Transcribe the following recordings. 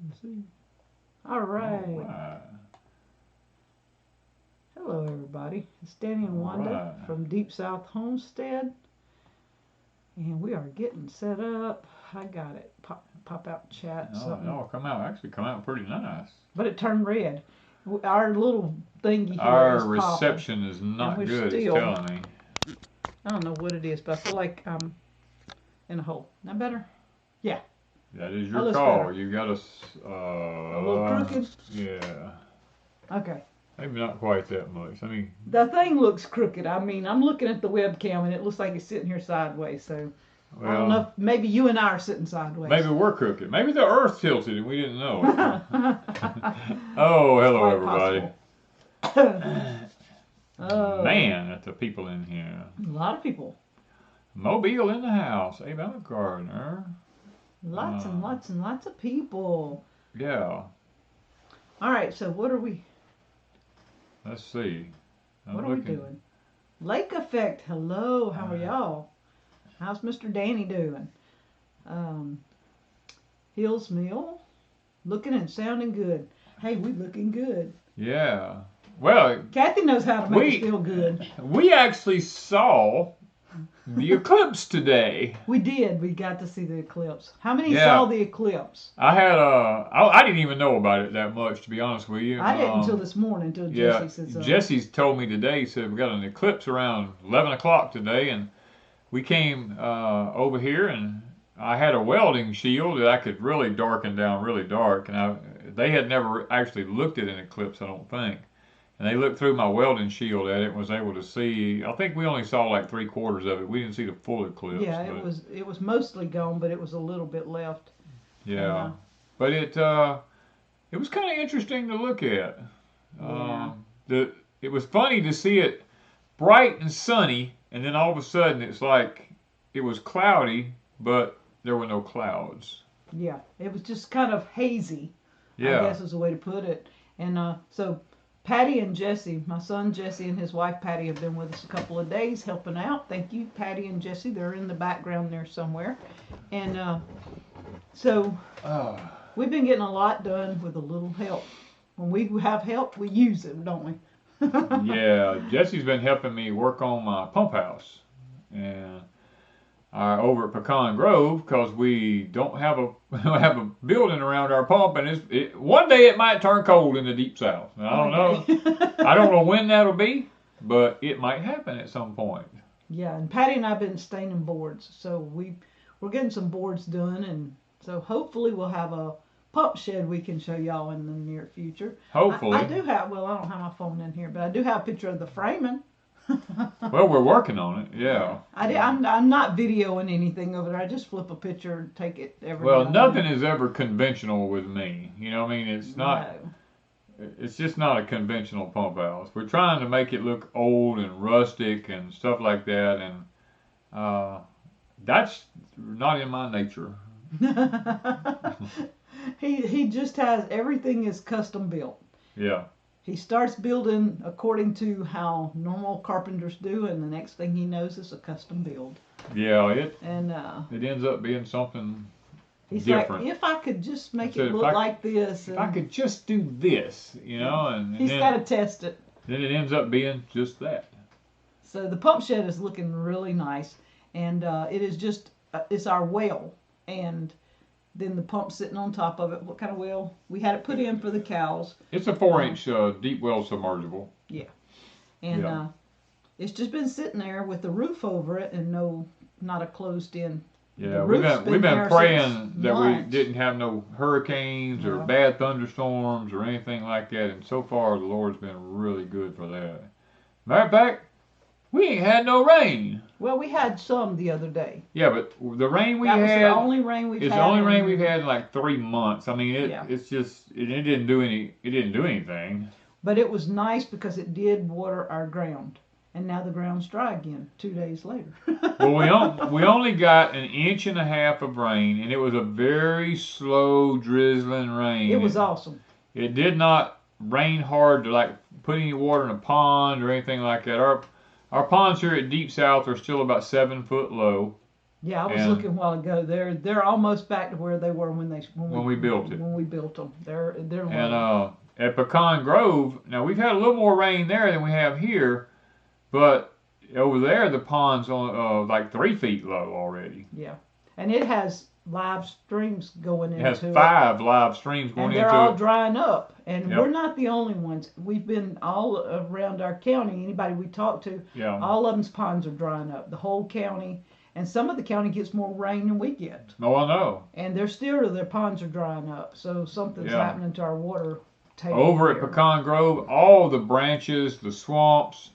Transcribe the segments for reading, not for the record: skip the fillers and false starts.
Let's see. All right. Hello, everybody. It's Danny and Wanda from Deep South Homestead, and we are getting set up. I got it. Pop out chat. No, come out pretty nice. But it turned red. Our little thingy here Our is reception is not good. It's telling me. I don't know what it is, but I feel like I'm in a hole. That better? Yeah. That is your call. Better. You got us a little crooked. Yeah. Okay. Maybe not quite that much. I mean, the thing looks crooked. I mean, I'm looking at the webcam and it looks like it's sitting here sideways. So I don't know. If maybe you and I are sitting sideways. Maybe we're crooked. Maybe the Earth tilted and we didn't know it. Oh, hello everybody. Oh. Man, that's the people in here. A lot of people. Mobile in the house. Abe Gardner. Lots and lots and lots of people. Yeah. All right, so what are we? Let's see. What are we doing? Lake Effect. Hello, how are y'all? How's Mr. Danny doing? Hills Mill. Looking and sounding good. Hey, we looking good. Yeah. Well, Kathy knows how to make us feel good. We actually saw the eclipse today. We did. We got to see the eclipse. How many saw the eclipse? I didn't even know about it that much, to be honest with you. I didn't until this morning, until Jesse said so. Jesse's told me today. He said we got an eclipse around 11 o'clock today, and we came over here, and I had a welding shield that I could really darken down really dark, and they had never actually looked at an eclipse, I don't think. And they looked through my welding shield at it and was able to see. I think we only saw like 3/4 of it. We didn't see the full eclipse. Yeah, it was mostly gone, but it was a little bit left. Yeah, but it was kind of interesting to look at. It was funny to see it bright and sunny, and then all of a sudden it's like it was cloudy, but there were no clouds. Yeah, it was just kind of hazy. Yeah, I guess is the way to put it. And so Patty and Jesse, my son Jesse and his wife Patty have been with us a couple of days helping out. Thank you, Patty and Jesse. They're in the background there somewhere. And so we've been getting a lot done with a little help. When we have help, we use it, don't we? Yeah, Jesse's been helping me work on my pump house. And over at Pecan Grove, because we don't have a building around our pump, and one day it might turn cold in the Deep South. I don't know. I don't know when that'll be, but it might happen at some point. Yeah, and Patty and I've been staining boards, so we're getting some boards done, and so hopefully we'll have a pump shed we can show y'all in the near future. Hopefully. I do have. Well, I don't have my phone in here, but I do have a picture of the framing. Well, we're working on it, yeah. I'm not videoing anything over there. I just flip a picture and take it every Well, nothing is ever conventional with me. You know what I mean? It's not. No. It's just not a conventional pump house. We're trying to make it look old and rustic and stuff like that, and that's not in my nature. He just has everything is custom built. Yeah. He starts building according to how normal carpenters do, and the next thing he knows is a custom build. Yeah, it ends up being something different. Like, if I could just make it look like this. If I could just do this, you know. And he's got to test it. Then it ends up being just that. So the pump shed is looking really nice, and it is just, it's our well, and then the pump sitting on top of it. What kind of well? We had it put in for the cows. It's a 4-inch deep well submersible. Yeah. And it's just been sitting there with the roof over it and not a closed in. Yeah, we've been praying that we didn't have no hurricanes or bad thunderstorms or anything like that. And so far the Lord's been really good for that. Matter of fact, we ain't had no rain. Well, we had some the other day. Yeah, but the rain we had. That was the only rain we've had. It's the only rain we've had in like 3 months. I mean, it's just it didn't do anything. But it was nice because it did water our ground, and now the ground's dry again 2 days later. Well, we only got 1.5 inches of rain, and it was a very slow drizzling rain. It was awesome. It did not rain hard to like put any water in a pond or anything like that. Our ponds here at Deep South are still about 7 foot low, Yeah, I was looking a while ago. They're almost back to where they were when we built it. When we built them, they're low. And at Pecan Grove, now we've had a little more rain there than we have here, but over there the pond's on like 3 feet low already. Yeah, and it has live streams going into it. It has 5 live streams going into it. And they're all drying up. And Yep. we're not the only ones. We've been all around our county. Anybody we talk to, all of them's ponds are drying up. The whole county. And some of the county gets more rain than we get. Oh, I know. And their ponds are drying up. So something's happening to our water table. Over at Pecan Grove, all the branches, the swamps,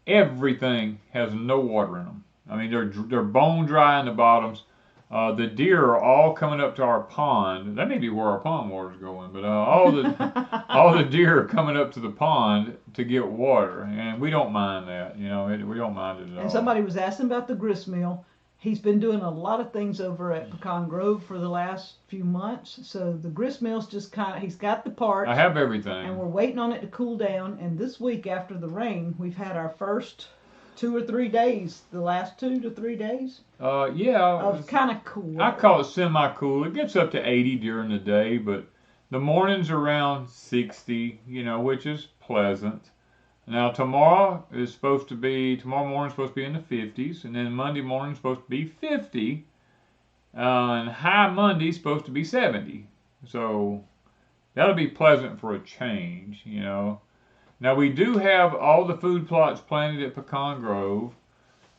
everything has no water in them. I mean, they're bone dry in the bottoms. The deer are all coming up to our pond. That may be where our pond water's going, but all the deer are coming up to the pond to get water, and we don't mind that. You know, we don't mind it at all. And somebody was asking about the grist mill. He's been doing a lot of things over at Pecan Grove for the last few months. So the grist mill's just he's got the parts. I have everything. And we're waiting on it to cool down. And this week after the rain, we've had our first 2 or 3 days, the last 2 to 3 days. Of kind of cool. I call it semi-cool. It gets up to 80 during the day, but the mornings are around 60, you know, which is pleasant. Now tomorrow morning's supposed to be in the 50s, and then Monday morning's supposed to be 50, and high Monday's supposed to be 70. So that'll be pleasant for a change, you know. Now we do have all the food plots planted at Pecan Grove.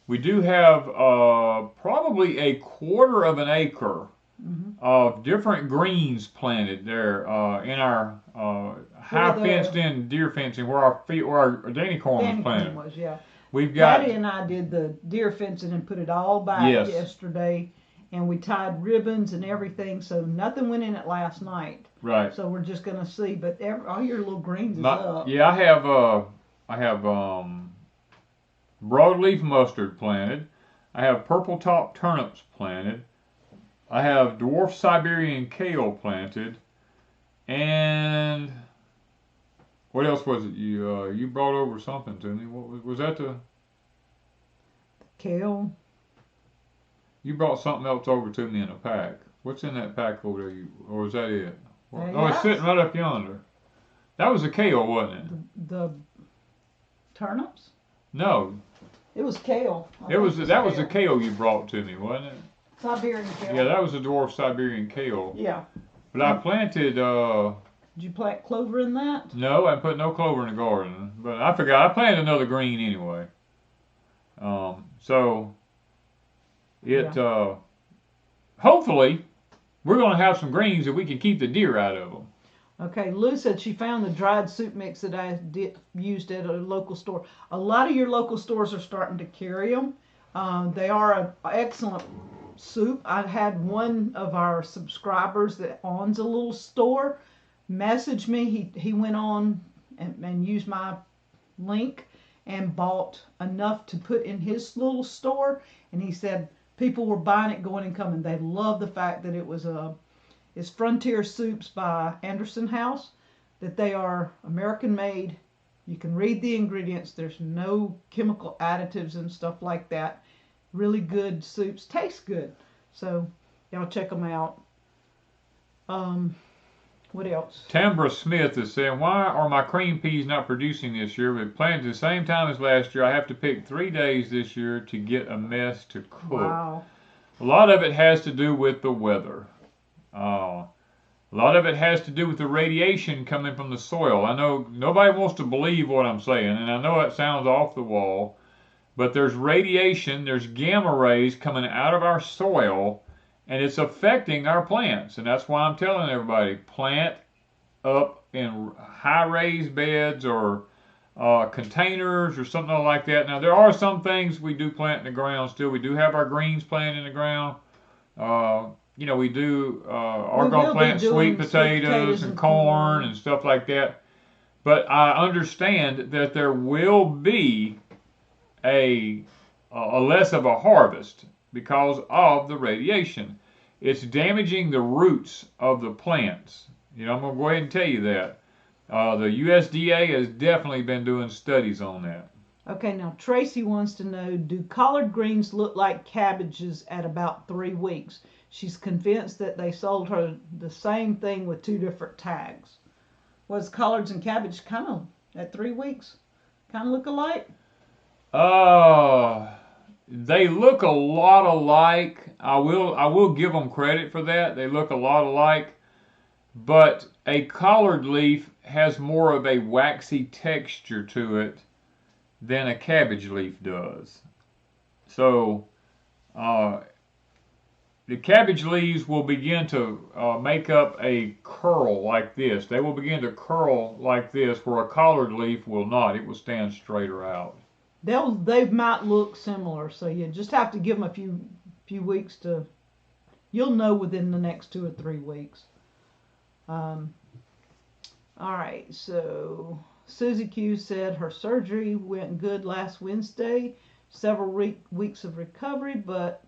We do have probably 1/4 of an acre of different greens planted there in our high fenced-in deer fencing where our Danny corn was planted. We've got Patty and I did the deer fencing and put it all back yesterday, and we tied ribbons and everything, so nothing went in it last night. Right. So we're just gonna see, but all your little greens is up. Yeah, I have broadleaf mustard planted. I have purple top turnips planted. I have dwarf Siberian kale planted. And what else was it? You brought over something to me. What was that? The kale. You brought something else over to me in a pack. What's in that pack over there? Or is that it? Oh, it's sitting right up yonder. That was the kale, wasn't it? The turnips? No. It was kale. That was the kale you brought to me, wasn't it? Siberian kale. Yeah, that was the dwarf Siberian kale. Yeah. But I planted. Did you plant clover in that? No, I put no clover in the garden. But I forgot. I planted another green anyway. So hopefully we're going to have some greens that we can keep the deer out of them. Okay, Lou said she found the dried soup mix that I used at a local store. A lot of your local stores are starting to carry them. They are an excellent soup. I had one of our subscribers that owns a little store message me. He went on and used my link and bought enough to put in his little store, and he said people were buying it, going and coming. They love the fact that it was it's Frontier Soups by Anderson House, that they are American made. You can read the ingredients. There's no chemical additives and stuff like that. Really good soups. Taste good. So y'all check them out. What else? Tambra Smith is saying, why are my cream peas not producing this year? We planted the same time as last year. I have to pick 3 days this year to get a mess to cook. Wow. A lot of it has to do with the weather. A lot of it has to do with the radiation coming from the soil. I know nobody wants to believe what I'm saying, and I know it sounds off the wall, but there's radiation, there's gamma rays coming out of our soil, and it's affecting our plants. And that's why I'm telling everybody, plant up in high raised beds or containers or something like that. Now, there are some things we do plant in the ground still. We do have our greens planted in the ground. You know, we are going to plant sweet potatoes and corn and stuff like that. But I understand that there will be a less of a harvest because of the radiation. It's damaging the roots of the plants. You know, I'm going to go ahead and tell you that. The USDA has definitely been doing studies on that. Okay, now Tracy wants to know, do collard greens look like cabbages at about 3 weeks? She's convinced that they sold her the same thing with 2 different tags. Was collards and cabbage kind of at 3 weeks kind of look alike? They look a lot alike. I will give them credit for that. They look a lot alike, but a collard leaf has more of a waxy texture to it than a cabbage leaf does. So the cabbage leaves will begin to make up a curl like this. They will begin to curl like this, where a collard leaf will not. It will stand straighter out. They might look similar, so you just have to give them a few weeks to. You'll know within the next 2 or 3 weeks. All right, so Susie Q said her surgery went good last Wednesday. Several weeks of recovery, but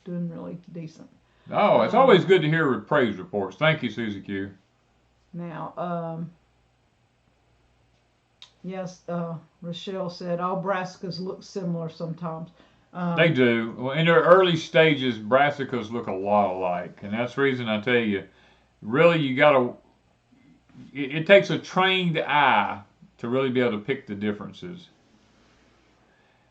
doing really decent. Oh, it's always good to hear praise reports. Thank you, Susie Q. Now, yes, Rochelle said all brassicas look similar sometimes. They do. Well, in their early stages, brassicas look a lot alike, and that's the reason I tell you, really, you got to. It takes a trained eye to really be able to pick the differences.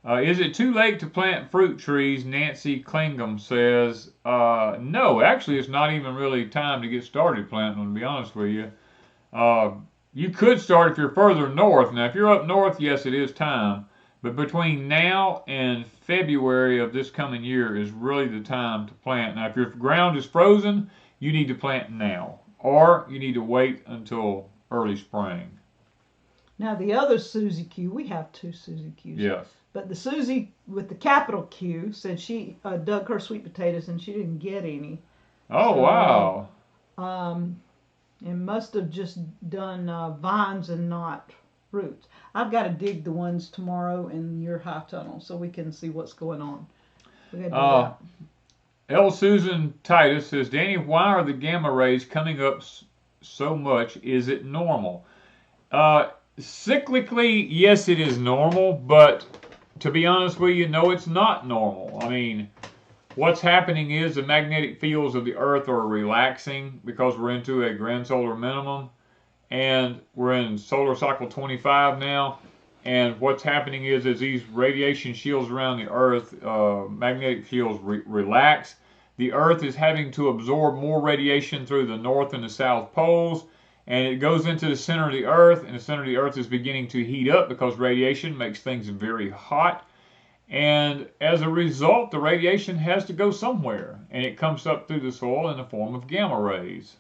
Is it too late to plant fruit trees? Nancy Klingam says, no, actually it's not even really time to get started planting them, to be honest with you. You could start if you're further north. Now, if you're up north, yes, it is time. But between now and February of this coming year is really the time to plant. Now, if your ground is frozen, you need to plant now. Or you need to wait until early spring. Now, the other Susie Q, we have 2 Susie Qs. Yes. But the Susie with the capital Q said she dug her sweet potatoes and she didn't get any. Oh, so, wow. And must have just done vines and not roots. I've got to dig the ones tomorrow in your high tunnel so we can see what's going on. We got to do that. L. Susan Titus says, Danny, why are the gamma rays coming up so much? Is it normal? Cyclically, yes, it is normal, but to be honest with you, no, it's not normal. I mean, what's happening is the magnetic fields of the Earth are relaxing because we're into a grand solar minimum, and we're in solar cycle 25 now. And what's happening is as these radiation shields around the Earth, magnetic fields relax. The Earth is having to absorb more radiation through the north and the south poles, and it goes into the center of the Earth, and the center of the Earth is beginning to heat up because radiation makes things very hot. And as a result, the radiation has to go somewhere, and it comes up through the soil in the form of gamma rays.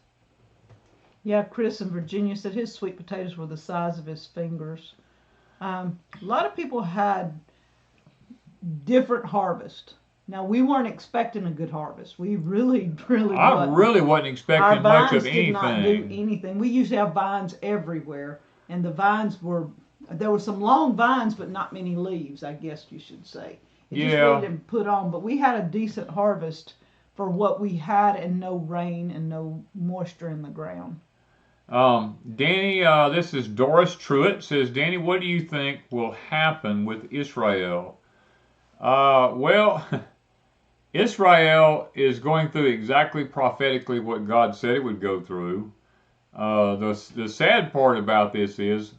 Yeah, Chris in Virginia said his sweet potatoes were the size of his fingers. A lot of people had different harvest. Now, we weren't expecting a good harvest. We really I really wasn't expecting much of anything. Our vines did not do anything. We usually have vines everywhere, and the vines there were some long vines, but not many leaves, I guess you should say. It just really didn't put on, but we had a decent harvest for what we had, and no rain and no moisture in the ground. Danny, this is Doris Truitt, says, Danny, what do you think will happen with Israel? Well, Israel is going through exactly prophetically what God said it would go through. The sad part about this is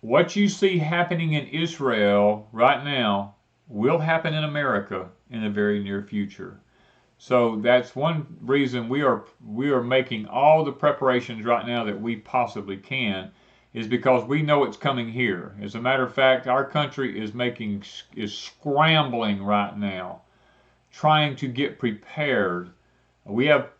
what you see happening in Israel right now will happen in America in the very near future. So that's one reason we are making all the preparations right now that we possibly can, is because we know it's coming here. As a matter of fact, our country is scrambling right now, trying to get prepared. We have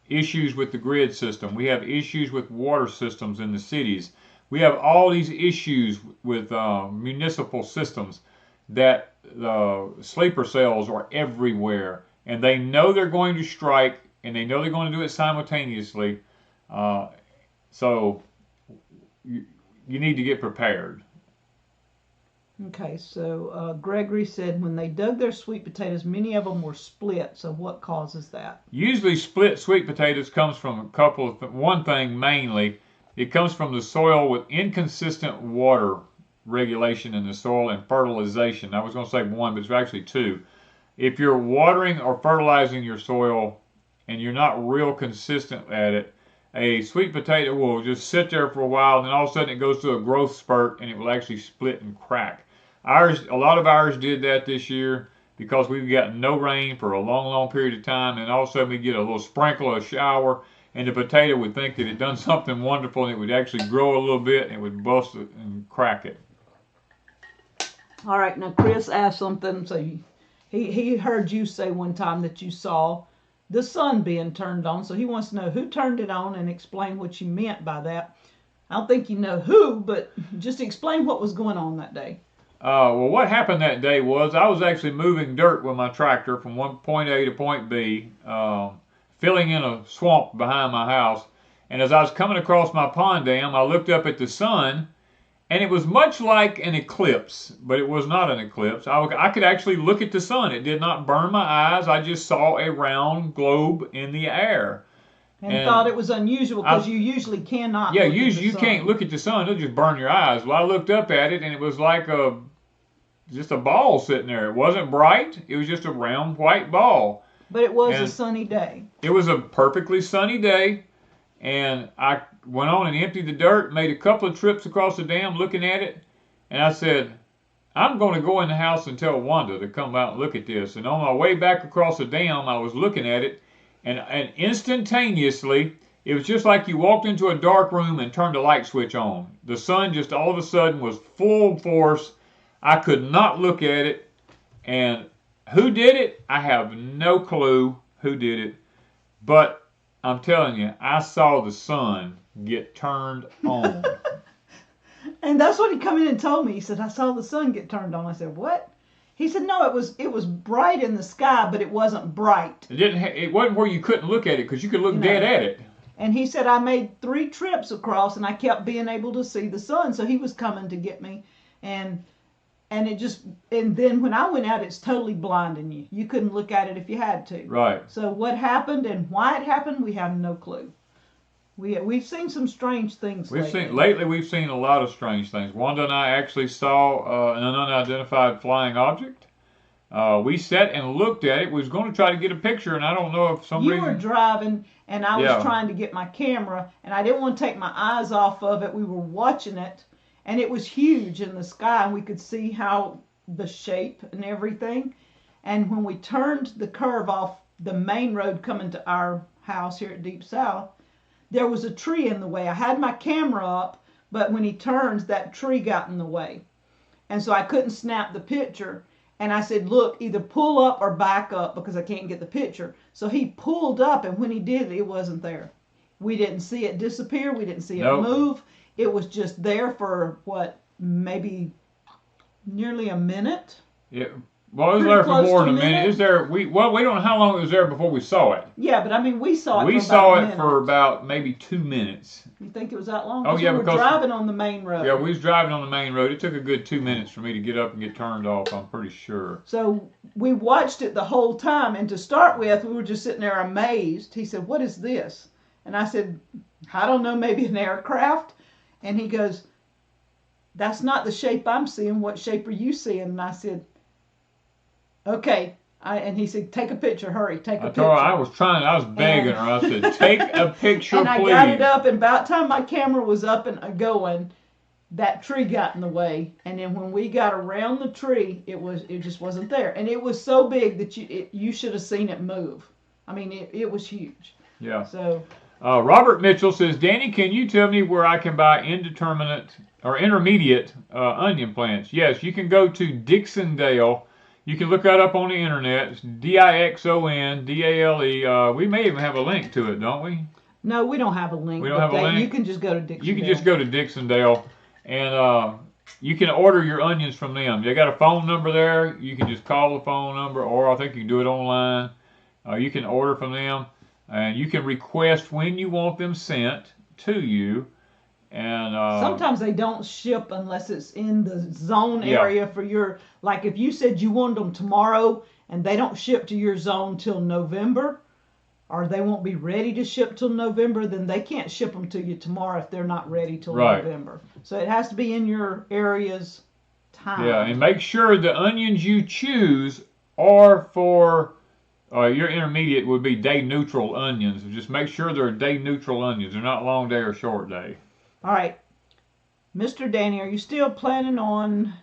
issues with the grid system. We have issues with water systems in the cities. We have all these issues with municipal systems that the sleeper cells are everywhere, and they know they're going to strike, and they know they're going to do it simultaneously. So you need to get prepared. Okay, so Gregory said when they dug their sweet potatoes, many of them were split. So what causes that? Usually split sweet potatoes comes from one thing mainly. It comes from the soil with inconsistent water regulation in the soil and fertilization. I was going to say one, but it's actually two. If you're watering or fertilizing your soil and you're not real consistent at it, a sweet potato will just sit there for a while, and then all of a sudden it goes through a growth spurt and it will actually split and crack. A lot of ours did that this year because we've got no rain for a long, long period of time, and all of a sudden we get a little sprinkle, a shower, and the potato would think that it done something wonderful, and it would actually grow a little bit, and it would bust it and crack it. All right, now Chris asked something. So he heard you say one time that you saw the sun being turned on. So he wants to know who turned it on and explain what you meant by that. I don't think you know who, but just explain what was going on that day. Well, what happened that day was I was actually moving dirt with my tractor from point A to point B, filling in a swamp behind my house. And as I was coming across my pond dam, I looked up at the sun, and it was much like an eclipse, but it was not an eclipse. I could actually look at the sun. It did not burn my eyes. I just saw a round globe in the air. And thought it was unusual because you usually cannot. Yeah, usually you can't look at the sun. It'll just burn your eyes. Well, I looked up at it, and it was like just a ball sitting there. It wasn't bright. It was just a round white ball. But it was a sunny day. It was a perfectly sunny day, and I went on and emptied the dirt, made a couple of trips across the dam looking at it, and I said, I'm going to go in the house and tell Wanda to come out and look at this. And on my way back across the dam, I was looking at it, and instantaneously, it was just like you walked into a dark room and turned a light switch on. The sun just all of a sudden was full force. I could not look at it, and who did it? I have no clue who did it, but I'm telling you, I saw the sun get turned on. And that's what he come in and told me. He said, I saw the sun get turned on. I said, what? He said, no, it was bright in the sky, but it wasn't bright. It wasn't where you couldn't look at it because you could look dead at it. And he said, I made 3 trips across, and I kept being able to see the sun. So he was coming to get me, and then when I went out, it's totally blinding you. You couldn't look at it if you had to. Right. So what happened and why it happened, we have no clue. We've seen some strange things lately. We've seen a lot of strange things. Wanda and I actually saw an unidentified flying object. We sat and looked at it. We was going to try to get a picture, and I don't know if somebody... You were driving, and I was trying to get my camera, and I didn't want to take my eyes off of it. We were watching it, and it was huge in the sky, and we could see how the shape and everything. And when we turned the curve off the main road coming to our house here at Deep South, there was a tree in the way. I had my camera up, but when he turns, that tree got in the way. And so I couldn't snap the picture. And I said, look, either pull up or back up because I can't get the picture. So he pulled up, and when he did, it wasn't there. We didn't see it disappear. We didn't see it move. It was just there for, maybe nearly a minute? Yeah. Well, it was there for more than a minute. We don't know how long it was there before we saw it. Yeah, but I mean, we saw it for about maybe 2 minutes. You think it was that long? Oh, yeah, because we were driving on the main road. Yeah, we was driving on the main road. It took a good 2 minutes for me to get up and get turned off, I'm pretty sure. So we watched it the whole time, and to start with, we were just sitting there amazed. He said, what is this? And I said, I don't know, maybe an aircraft? And he goes, that's not the shape I'm seeing. What shape are you seeing? And I said, okay. And he said, take a picture. Hurry, take a picture. I was begging her. I said, take a picture, and please. And I got it up, and about the time my camera was up and going, that tree got in the way. And then when we got around the tree, it just wasn't there. And it was so big that you should have seen it move. I mean, it was huge. Yeah. So. Robert Mitchell says, Danny, can you tell me where I can buy intermediate onion plants? Yes, you can go to Dixondale. You can look that up on the internet. It's Dixondale. We may even have a link to it, don't we? No, we don't have a link. We don't have a link? You can just go to Dixondale. You can just go to Dixondale, and you can order your onions from them. They got a phone number there. You can just call the phone number, or I think you can do it online. You can order from them. And you can request when you want them sent to you. And sometimes they don't ship unless it's in the zone area for your, like if you said you wanted them tomorrow and they don't ship to your zone till November, or they won't be ready to ship till November, then they can't ship them to you tomorrow if they're not ready till November. So it has to be in your area's time. Yeah, and make sure the onions you choose are for your intermediate would be day neutral onions. Just make sure they're day neutral onions. They're not long day or short day. All right. Mr. Danny, are you still planning on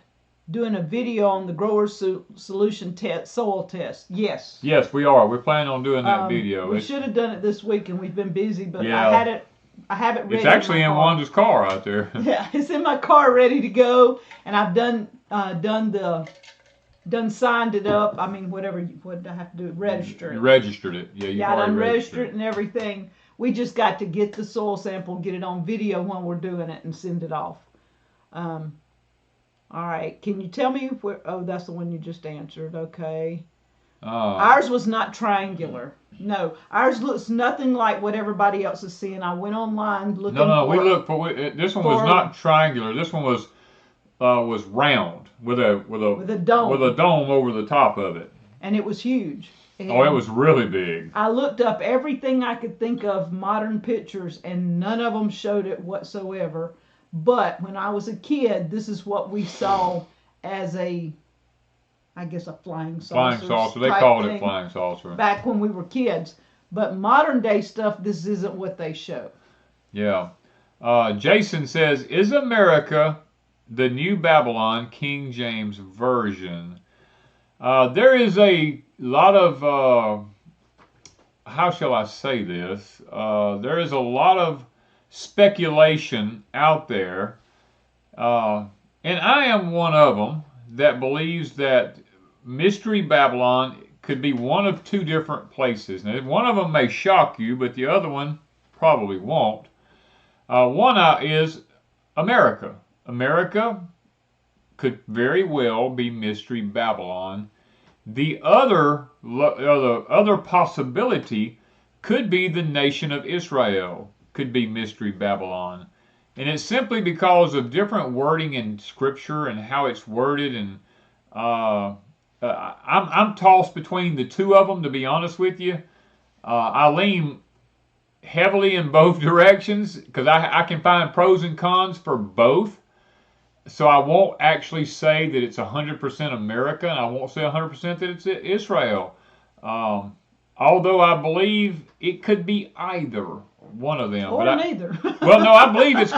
doing a video on the grower solution test, soil test? Yes. Yes, we are. We're planning on doing that video. We should have done it this week, and we've been busy, but yeah. I have it ready. It's actually in Wanda's car out there. Yeah, it's in my car ready to go, and I've signed it up. I mean, what did I have to do? Register it. You registered it. Yeah, I done registered it and everything. We just got to get the soil sample, get it on video when we're doing it, and send it off. All right. Can you tell me where? Oh, that's the one you just answered. Okay. Ours was not triangular. No, ours looks nothing like what everybody else is seeing. I went online looking. No, we looked for this one was not triangular. This one was round with a dome over the top of it. And it was huge. And it was really big. I looked up everything I could think of modern pictures, and none of them showed it whatsoever. But when I was a kid, this is what we saw as a flying saucer. Flying saucer. They called it flying saucer. Back when we were kids. But modern day stuff, this isn't what they show. Yeah. Jason says, is America the New Babylon King James Version? There is a lot of, how shall I say this? There is a lot of speculation out there. And I am one of them that believes that Mystery Babylon could be one of two different places. Now, one of them may shock you, but the other one probably won't. One is America. America could very well be Mystery Babylon. The other possibility could be the nation of Israel, could be Mystery Babylon. And it's simply because of different wording in Scripture and how it's worded. And I'm tossed between the two of them, to be honest with you. I lean heavily in both directions because I can find pros and cons for both. So I won't actually say that it's 100% America, and I won't say 100% that it's Israel. Although I believe it could be either one of them. Or neither. Well, no, I believe it's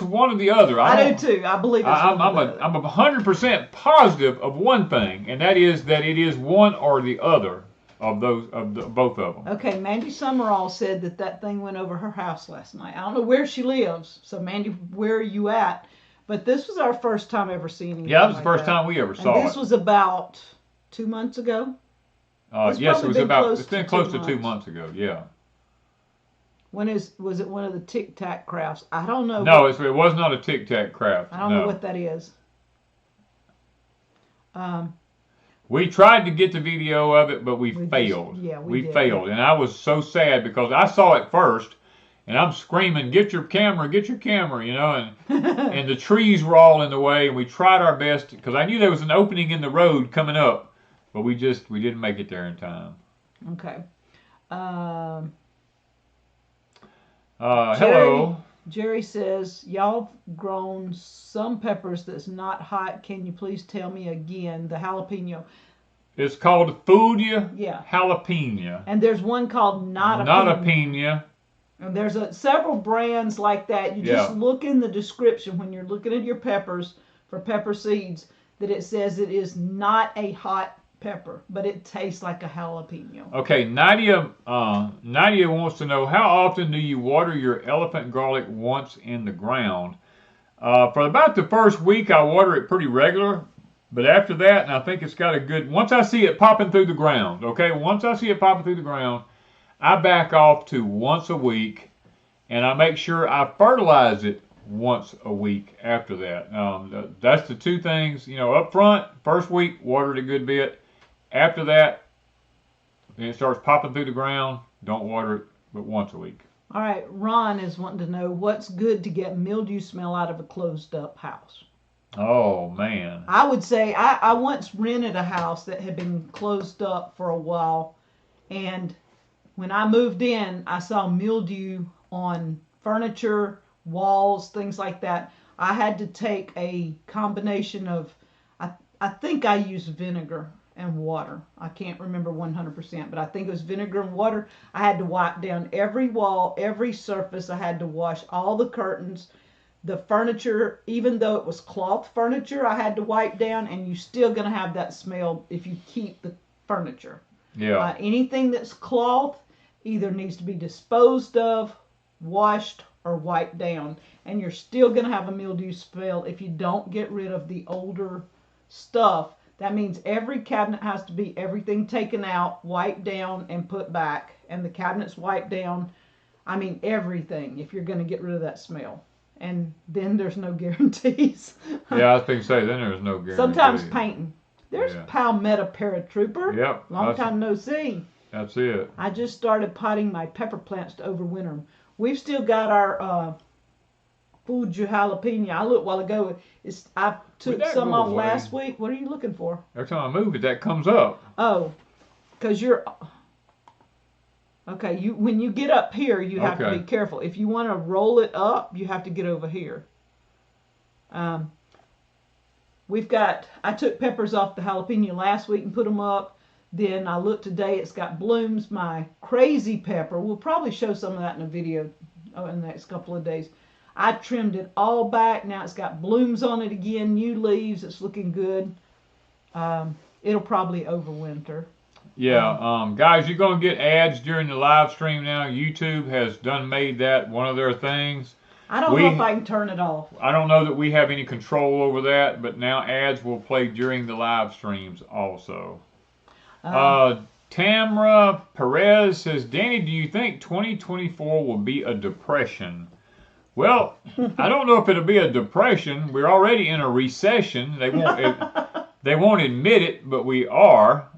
one or the other. I do too. I believe it's I'm 100% positive of one thing, and that is that it is one or the other of both of them. Okay, Mandy Summerall said that thing went over her house last night. I don't know where she lives, so Mandy, where are you at? But this was our first time ever seeing anything. Yeah, that was the first time we ever saw it. This was about 2 months ago. Yes, it was it's been close to 2 months ago. Yeah. Was it one of the Tic Tac crafts? I don't know. No, it was not a Tic Tac craft. I don't know what that is. We tried to get the video of it, but we failed. We failed, and I was so sad because I saw it first, and I'm screaming, "Get your camera! Get your camera!" You know, and the trees were all in the way, and we tried our best because I knew there was an opening in the road coming up, but we didn't make it there in time. Okay. Hello. Jerry says, y'all grown some peppers that's not hot. Can you please tell me again? The jalapeno. It's called Fudia Yeah. Jalapeno. And there's one called Not a Pena. And there's several brands like that. You just look in the description when you're looking at your peppers for pepper seeds that it says it is not a hot pepper, but it tastes like a jalapeno. Okay, Nadia wants to know, how often do you water your elephant garlic once in the ground? For about the first week, I water it pretty regular, but after that, and I think it's got a good, once I see it popping through the ground, okay, once I see it popping through the ground, I back off to once a week, and I make sure I fertilize it once a week after that. That's the two things, up front, first week, water it a good bit. After that, then it starts popping through the ground. Don't water it but once a week. All right, Ron is wanting to know what's good to get mildew smell out of a closed up house. Oh, man. I would say I once rented a house that had been closed up for a while, and when I moved in, I saw mildew on furniture, walls, things like that. I had to take a combination of, I think I used vinegar and water. I can't remember 100%, but I think it was vinegar and water. I had to wipe down every wall, every surface. I had to wash all the curtains. The furniture, even though it was cloth furniture, I had to wipe down, and you're still going to have that smell if you keep the furniture. Yeah. Anything that's cloth either needs to be disposed of, washed, or wiped down. And you're still going to have a mildew smell if you don't get rid of the older stuff. That means every cabinet has to be everything taken out, wiped down, and put back. And the cabinets wiped down. I mean everything if you're going to get rid of that smell. And then there's no guarantees. Yeah, I was going to say, then there's no guarantee. Sometimes painting. There's Palmetto Paratrooper. Yep. Long time no see. That's it. I just started potting my pepper plants to overwinter them. We've still got our Fuji jalapeno. I looked a while ago. I took some off last week. What are you looking for? Every time I move it, that comes up. Oh, because you're... Okay, when you get up here, you have to be careful. If you want to roll it up, you have to get over here. I took peppers off the jalapeno last week and put them up. Then I looked today, it's got blooms. My crazy pepper, we'll probably show some of that in a video in the next couple of days. I trimmed it all back. Now it's got blooms on it again, new leaves. It's looking good. It'll probably overwinter. Yeah, guys, you're going to get ads during the live stream now. YouTube has made that one of their things. I don't know if I can turn it off. I don't know that we have any control over that, but now ads will play during the live streams also. Tamra Perez says, Danny, do you think 2024 will be a depression? Well, I don't know if it'll be a depression. We're already in a recession. They won't admit it, but we are.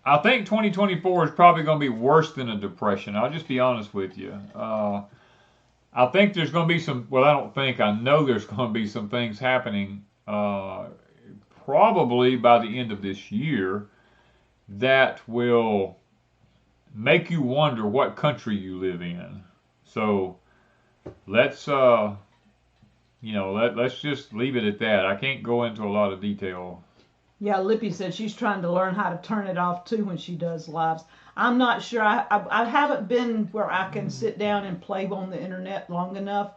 I think 2024 is probably going to be worse than a depression. I'll just be honest with you. I think there's going to be some, well, I don't think, I know there's going to be some things happening probably by the end of this year that will make you wonder what country you live in. So let's, let's just leave it at that. I can't go into a lot of detail. Yeah, Lippy said she's trying to learn how to turn it off too when she does lives. I'm not sure. I haven't been where I can sit down and play on the internet long enough.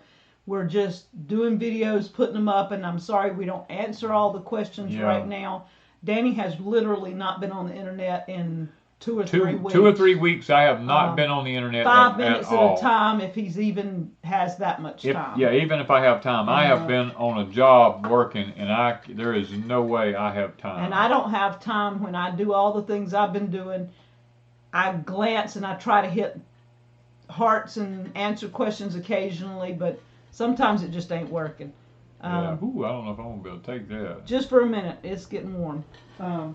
We're just doing videos, putting them up, and I'm sorry we don't answer all the questions right now. Danny has literally not been on the internet in 2 or 3 weeks. 2 or 3 weeks I have not been on the internet 5 minutes at all. a time if he's even has that much time. Yeah, even if I have time. I have been on a job working, and there is no way I have time. And I don't have time when I do all the things I've been doing. I glance and I try to hit hearts and answer questions occasionally, but sometimes it just ain't working. I don't know if I'm going to be able to take that. Just for a minute. It's getting warm. I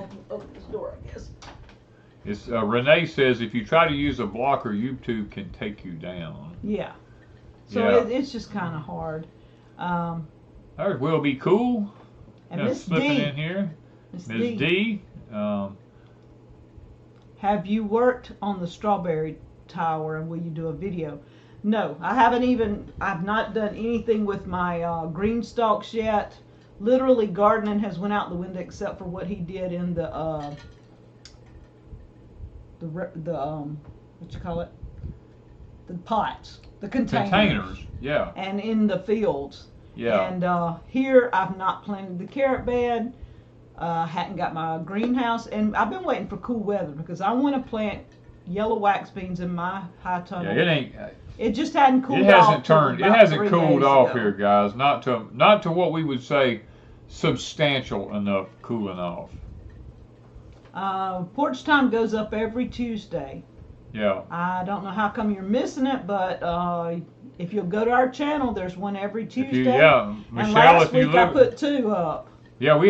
can open this door, I guess. It's Renee says if you try to use a blocker, YouTube can take you down. Yeah. So it's just kind of hard. There's Will Be Cool. And Miss slipping D. in here. Miss D. Have you worked on the strawberry tower and will you do a video? No, I haven't I've not done anything with my green stalks yet. Literally gardening has went out the window except for what he did in the what you call it? The pots, the containers. Yeah. And in the fields. Yeah. And here I've not planted the carrot bed. Hadn't got my greenhouse, and I've been waiting for cool weather because I want to plant yellow wax beans in my high tunnel. Yeah, it just hadn't cooled off. It hasn't cooled off here, guys. Not to what we would say substantial enough cooling off. Porch Time goes up every Tuesday. Yeah. I don't know how come you're missing it, but if you'll go to our channel, there's one every Tuesday. Michelle, and last week I put 2 up. Yeah, we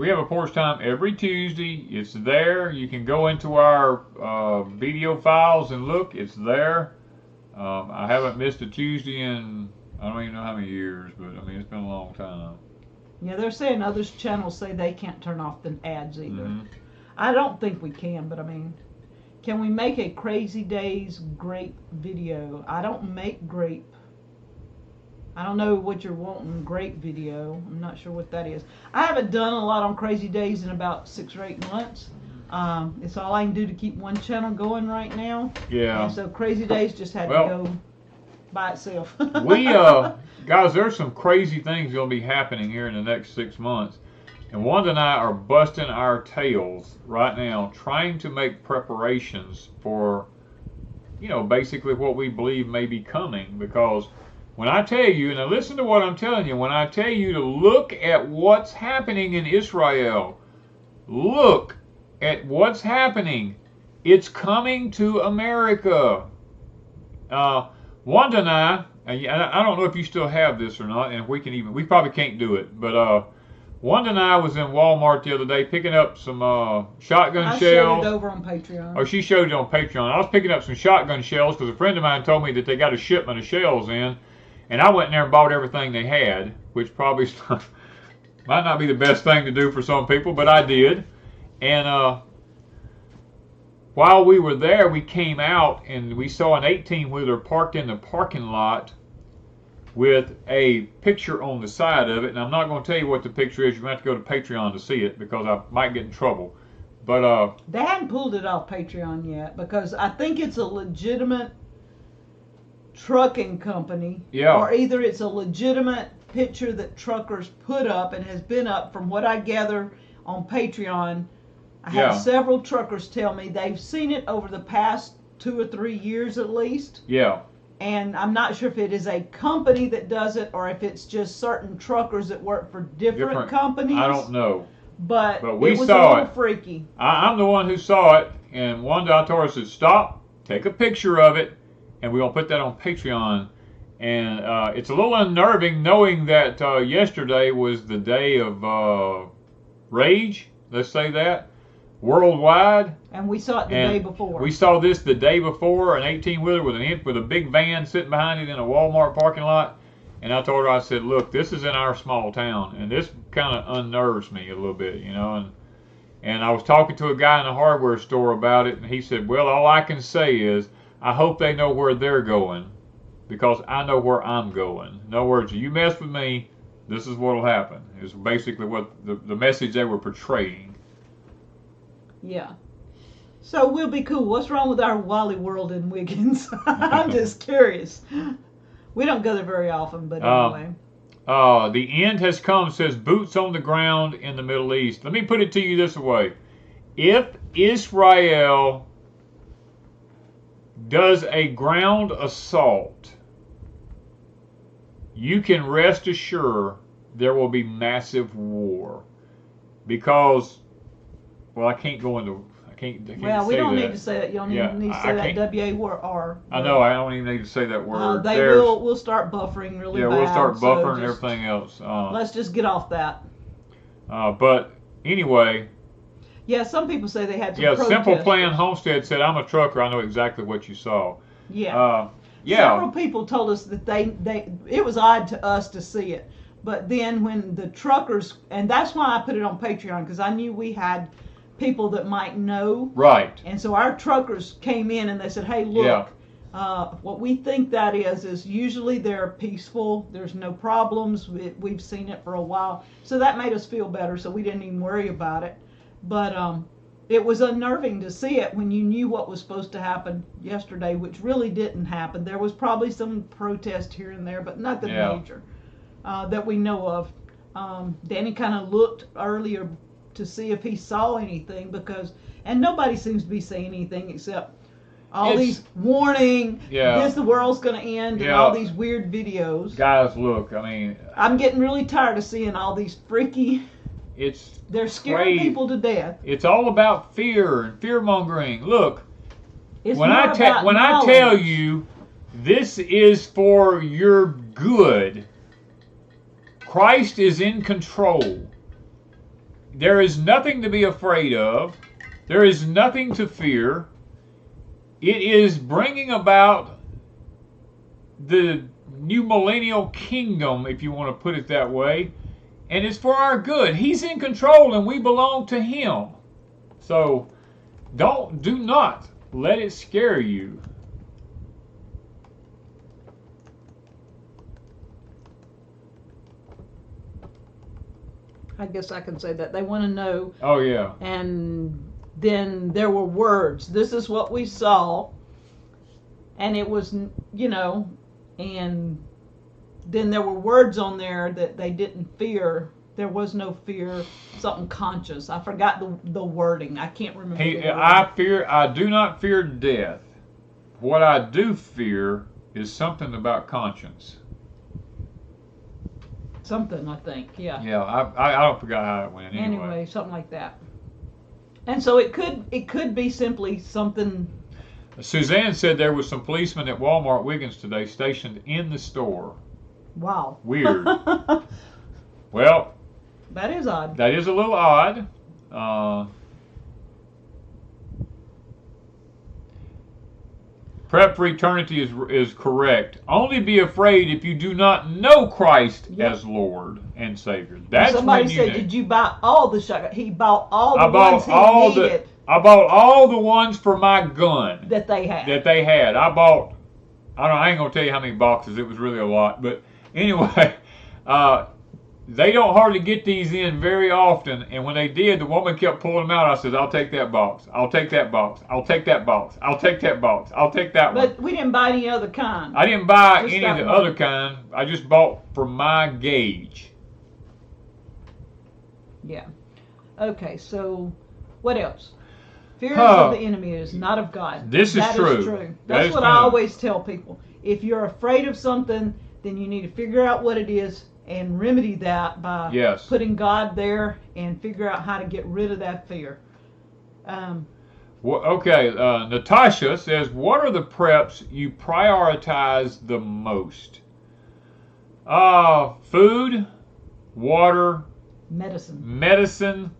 have a Porch Time every Tuesday. It's there. You can go into our video files and look. It's there. I haven't missed a Tuesday in I don't even know how many years, but I mean it's been a long time. Yeah, they're saying other channels say they can't turn off the ads either. Mm-hmm. I don't think we can, but I mean, Can we make a Crazy Days grape video? I don't make grape. I don't know what you're wanting, grape video. I'm not sure what that is. I haven't done a lot on Crazy Days in about 6 or 8 months. It's all I can do to keep one channel going right now. Yeah. And so Crazy Days just had to go by itself. Guys, there's some crazy things going to be happening here in the next 6 months. And Wanda and I are busting our tails right now trying to make preparations for, you know, basically what we believe may be coming. Because when I tell you, and now listen to what I'm telling you, when I tell you to look at what's happening in Israel, look at what's happening. It's coming to America. Wanda and I don't know if you still have this or not, and if we probably can't do it, but Wanda and I was in Walmart the other day picking up some shotgun shells. I showed it over on Patreon. Oh, she showed it on Patreon. I was picking up some shotgun shells because a friend of mine told me that they got a shipment of shells in, and I went in there and bought everything they had, which probably might not be the best thing to do for some people, but I did. And while we were there, we came out and we saw an 18-wheeler parked in the parking lot with a picture on the side of it. And I'm not going to tell you what the picture is. You're going to have to go to Patreon to see it because I might get in trouble. But they hadn't pulled it off Patreon yet because I think it's a legitimate trucking company. Yeah. Or either it's a legitimate picture that truckers put up and has been up from what I gather on Patreon. I had several truckers tell me they've seen it over the past 2 or 3 years at least. Yeah. And I'm not sure if it is a company that does it or if it's just certain truckers that work for different companies. I don't know. But we it was saw a little freaky. I'm the one who saw it, and one I told her, said, stop, take a picture of it, and we're going to put that on Patreon. And it's a little unnerving knowing that yesterday was the day of rage, let's say that. Worldwide, and we saw it the day before. We saw this the day before, an 18-wheeler with a big van sitting behind it in a Walmart parking lot. And I told her, I said, look, this is in our small town, and this kind of unnerves me a little bit, you know. And I was talking to a guy in a hardware store about it, and he said, well, all I can say is I hope they know where they're going because I know where I'm going. In other words, you mess with me, this is what will happen. Is basically what the message they were portraying. Yeah. So we'll be cool. What's wrong with our Wally World in Wiggins? I'm just curious. We don't go there very often, but anyway. The end has come, says boots on the ground in the Middle East. Let me put it to you this way. If Israel does a ground assault, you can rest assured there will be massive war. Because well, I can't go into. I can't well, we say don't that. need to say that. You don't even need to say that W-A-R. I know. I don't even need to say that word. We'll start buffering really bad. Yeah, we'll start buffering and everything else. Let's just get off that. But anyway. Yeah, some people say they had some protesters. Simple Plan Homestead said, "I'm a trucker. I know exactly what you saw." Yeah. Several people told us that it was odd to us to see it, but then when the truckers, and that's why I put it on Patreon because I knew we had people that might know. Right. And so our truckers came in and they said, hey, look, what we think that is usually they're peaceful. There's no problems. We've seen it for a while. So that made us feel better, so we didn't even worry about it. But it was unnerving to see it when you knew what was supposed to happen yesterday, which really didn't happen. There was probably some protest here and there, but nothing major that we know of. Danny kind of looked earlier to see if he saw anything and nobody seems to be saying anything except these warning, the world's going to end, and all these weird videos. Guys, look, I mean, I'm getting really tired of seeing all these freaky. They're scaring people to death. It's all about fear and fear mongering. Look, when I knowledge. tell you this is for your good, Christ is in control. There is nothing to be afraid of. There is nothing to fear. It is bringing about the new millennial kingdom, if you want to put it that way. And it's for our good. He's in control and we belong to Him. So do not let it scare you. I guess I can say that. They want to know. Oh, yeah. And then there were words. This is what we saw. And it was, you know, and then there were words on there that they didn't fear. There was no fear, something conscious. I forgot the wording. I can't remember. I do not fear death. What I do fear is something about conscience. Something, I think, yeah. Yeah, I don't forget how it went. Anyway, something like that. And so it could be simply something. Suzanne said there was some policemen at Walmart Wiggins today stationed in the store. Wow. Weird. Well, that is odd. That is a little odd. Prep for eternity is correct. Only be afraid if you do not know Christ as Lord and Savior. That's somebody said, "Did you buy all the shotgun?" He bought all the ones he needed. I bought all the ones for my gun that they had. I ain't gonna tell you how many boxes. It was really a lot. But anyway, they don't hardly get these in very often, and when they did, the woman kept pulling them out. I said, "I'll take that box. I'll take that box. I'll take that box. I'll take that box. I'll take that one." But we didn't buy any other kind. I didn't buy any of the other kind. I just bought for my gauge. Yeah. Okay, so what else? Fear is of the enemy, is not of God. This is true. That is true. That's what I always tell people. If you're afraid of something, then you need to figure out what it is and remedy that by putting God there and figure out how to get rid of that fear. Natasha says, what are the preps you prioritize the most? Food, water, medicine,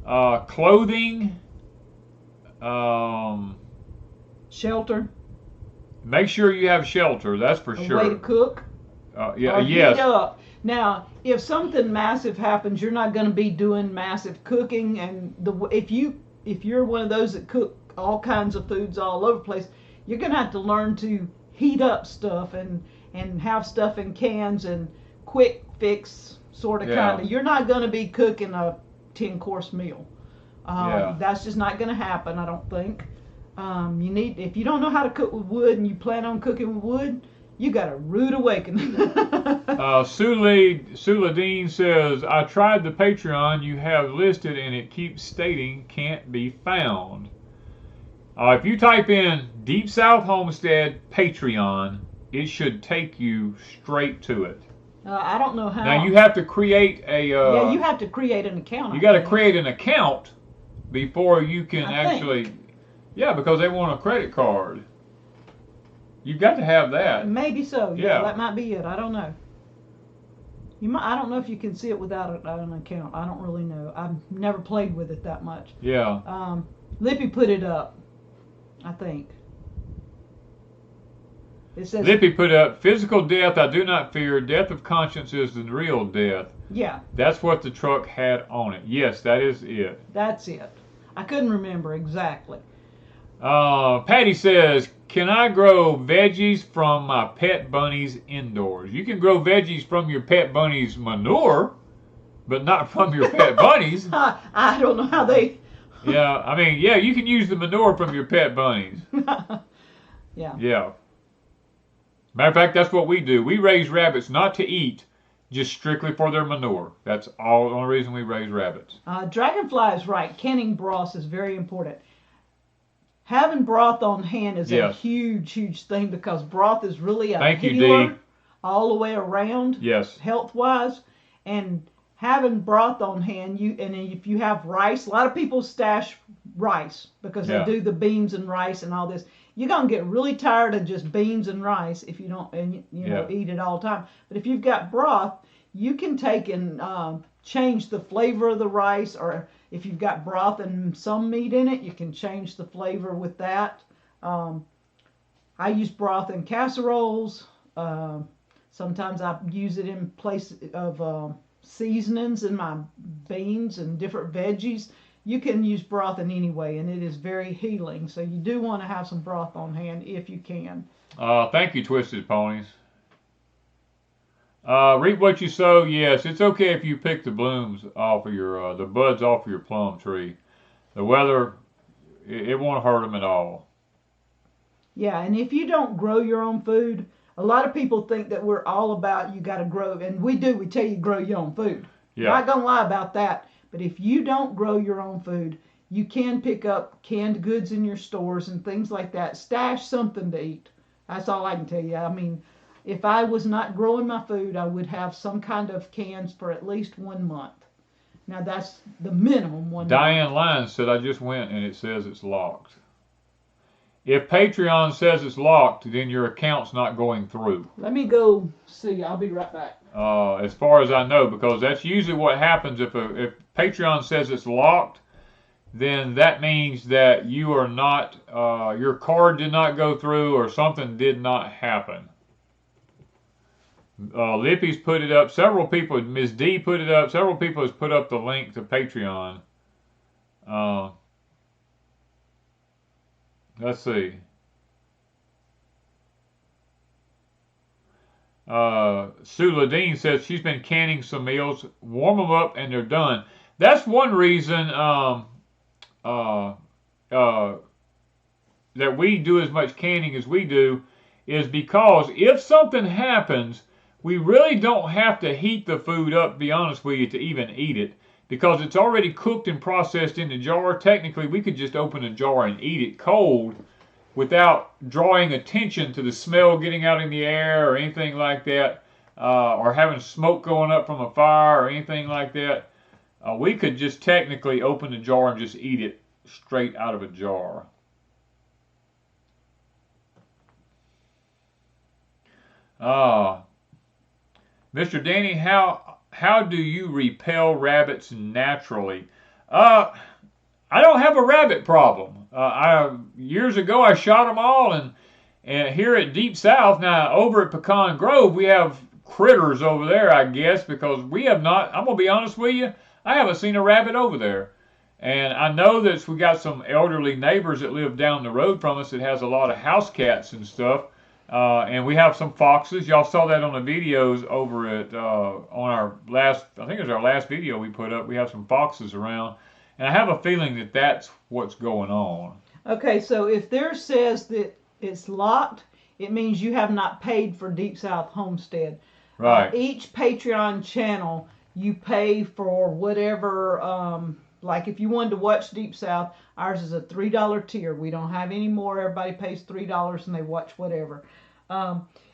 clothing, shelter. Make sure you have shelter, that's for sure. A way to cook. Heat up. Now, if something massive happens, you're not going to be doing massive cooking, and if you're one of those that cook all kinds of foods all over the place, you're going to have to learn to heat up stuff and have stuff in cans and quick fix sort of kind of. You're not going to be cooking a 10-course meal. That's just not going to happen, I don't think. If you don't know how to cook with wood and you plan on cooking with wood, you got a rude awakening. Sula Dean says, I tried the Patreon you have listed and it keeps stating can't be found. If you type in Deep South Homestead Patreon, it should take you straight to it. I don't know how. Now you have to create a... you have to create an account. You got to create an account before you can actually... Yeah, because they want a credit card. You've got to have that. Maybe so. Yeah, that might be it. I don't know. I don't know if you can see it without an account. I don't really know. I've never played with it that much. Yeah. Lippy put it up, I think. It says Lippy put up, physical death I do not fear. Death of conscience is the real death. Yeah. That's what the truck had on it. Yes, that is it. That's it. I couldn't remember exactly. Patty says, can I grow veggies from my pet bunnies indoors? You can grow veggies from your pet bunnies' manure, but not from your pet bunnies. I don't know how they... you can use the manure from your pet bunnies. Yeah. Matter of fact, that's what we do. We raise rabbits not to eat, just strictly for their manure. That's the only reason we raise rabbits. Dragonfly is right. Canning broth is very important. Having broth on hand is a huge, huge thing because broth is really a healer all the way around, health-wise. And having broth on hand, and if you have rice, a lot of people stash rice because they do the beans and rice and all this. You're going to get really tired of just beans and rice if you don't eat it all the time. But if you've got broth, you can take and change the flavor of the rice, or if you've got broth and some meat in it, you can change the flavor with that. I use broth in casseroles. Sometimes I use it in place of seasonings in my beans and different veggies. you can use broth in any way, and it is very healing. So you do want to have some broth on hand if you can. Thank you, Twisted Ponies. Reap what you sow. Yes, it's okay if you pick the blooms off of your, the buds off of your plum tree. The weather, it won't hurt them at all. Yeah, and if you don't grow your own food, a lot of people think that we're all about you got to grow, and we do. We tell you grow your own food. Yeah. Not gonna lie about that. But if you don't grow your own food, you can pick up canned goods in your stores and things like that. Stash something to eat. That's all I can tell you. I mean, if I was not growing my food, I would have some kind of cans for at least 1 month. Now that's the minimum 1 month. Diane Lyons said, I just went and it says it's locked. If Patreon says it's locked, then your account's not going through. Let me go see. I'll be right back. As far as I know, because that's usually what happens if Patreon says it's locked, then that means that you are not, your card did not go through or something did not happen. Lippy's put it up. Several people, Ms. D put it up. Several people has put up the link to Patreon. Let's see. Sue Ladine says she's been canning some meals. Warm them up and they're done. That's one reason that we do as much canning as we do, is because if something happens, we really don't have to heat the food up, to be honest with you, to even eat it, because it's already cooked and processed in the jar. Technically, we could just open a jar and eat it cold without drawing attention to the smell getting out in the air or anything like that, or having smoke going up from a fire or anything like that. We could just technically open the jar and just eat it straight out of a jar. Mr. Danny, how do you repel rabbits naturally? I don't have a rabbit problem. Years ago I shot them all, and here at Deep South, now over at Pecan Grove, we have critters over there, I guess, because we have not, I'm going to be honest with you, I haven't seen a rabbit over there. And I know that we got some elderly neighbors that live down the road from us that has a lot of house cats and stuff. And we have some foxes. Y'all saw that on the videos over at, on our last, I think it was our last video we put up. We have some foxes around. And I have a feeling that that's what's going on. Okay, so if there says that it's locked, it means you have not paid for Deep South Homestead. Right. Each Patreon channel, you pay for whatever, like if you wanted to watch Deep South, ours is a $3 tier. We don't have any more. Everybody pays $3 and they watch whatever.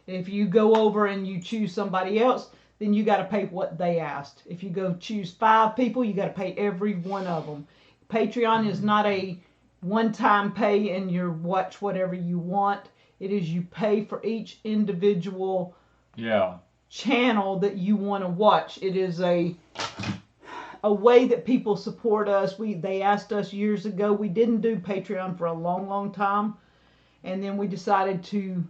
If you go over and you choose somebody else, then you got to pay what they asked. If you go choose 5 people, you got to pay every one of them. Patreon is not a one-time pay and you watch whatever you want. It is you pay for each individual channel that you want to watch. It is a way that people support us. They asked us years ago. We didn't do Patreon for a long time, and then we decided to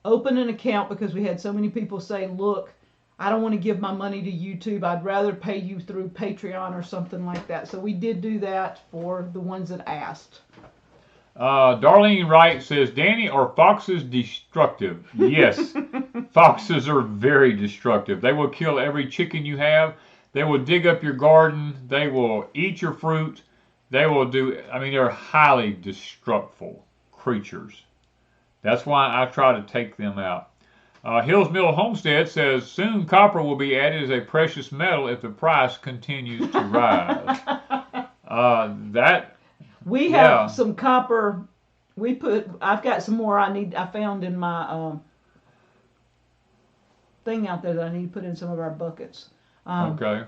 open an account because we had so many people say, look, I don't want to give my money to YouTube. I'd rather pay you through Patreon or something like that. So we did do that for the ones that asked. Darlene Wright says, Danny, are foxes destructive? Yes, foxes are very destructive. They will kill every chicken you have. They will dig up your garden. They will eat your fruit. They will do, I mean, they're highly destructive creatures. That's why I try to take them out. Hills Mill Homestead says, soon copper will be added as a precious metal if the price continues to rise. We have some copper. I've got some more I found in my thing out there that I need to put in some of our buckets. Okay.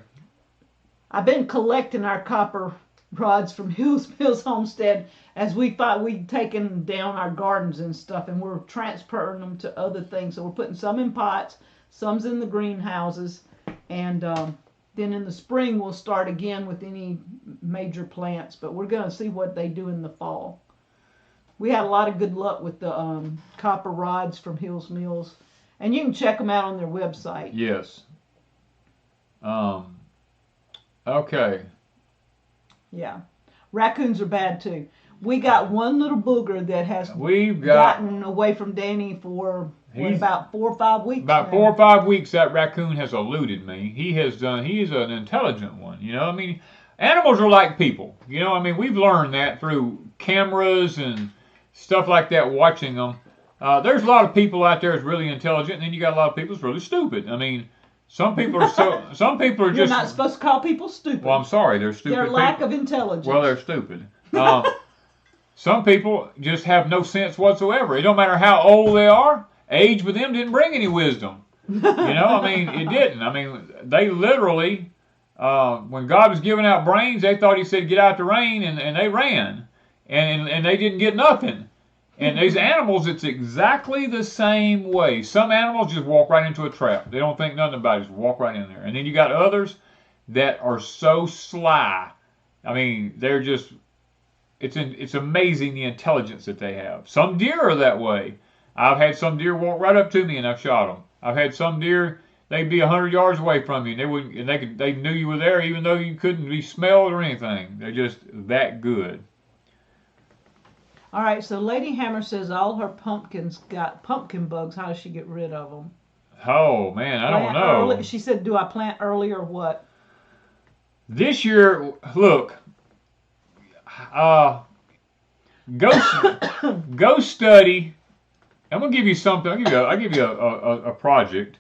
I've been collecting our copper rods from Hills Mills Homestead as we thought we'd taken down our gardens and stuff, and we're transferring them to other things. So we're putting some in pots, some's in the greenhouses, and then in the spring we'll start again with any major plants, but we're going to see what they do in the fall. We had a lot of good luck with the copper rods from Hills Mills, and you can check them out on their website. Yes. Okay. Yeah. Raccoons are bad too. We got one little booger that has gotten away from Danny for about 4 or 5 weeks. About 4 or 5 weeks, that raccoon has eluded me. He's an intelligent one. You know, I mean, animals are like people. You know, I mean, we've learned that through cameras and stuff like that, watching them. There's a lot of people out there that's really intelligent, and then you got a lot of people that's really stupid. I mean, some people are just. You're not supposed to call people stupid. Well, I'm sorry, they're stupid. Their lack of intelligence. Well, they're stupid. Some people just have no sense whatsoever. It don't matter how old they are. Age with them didn't bring any wisdom. You know, I mean, it didn't. I mean, they literally, when God was giving out brains, they thought He said, "Get out the rain," and they ran, and they didn't get nothing. And these animals, it's exactly the same way. Some animals just walk right into a trap. They don't think nothing about it. Just walk right in there. And then you got others that are so sly. I mean, they're just. It's amazing the intelligence that they have. Some deer are that way. I've had some deer walk right up to me and I've shot them. I've had some deer, they'd be 100 yards away from you and they knew you were there even though you couldn't be smelled or anything. They're just that good. All right, so Lady Hammer says all her pumpkins got pumpkin bugs. How does she get rid of them? Oh man, I don't know. Early? She said, do I plant early or what? This year, look. Go study. I'm gonna give you something. I'll give you a project.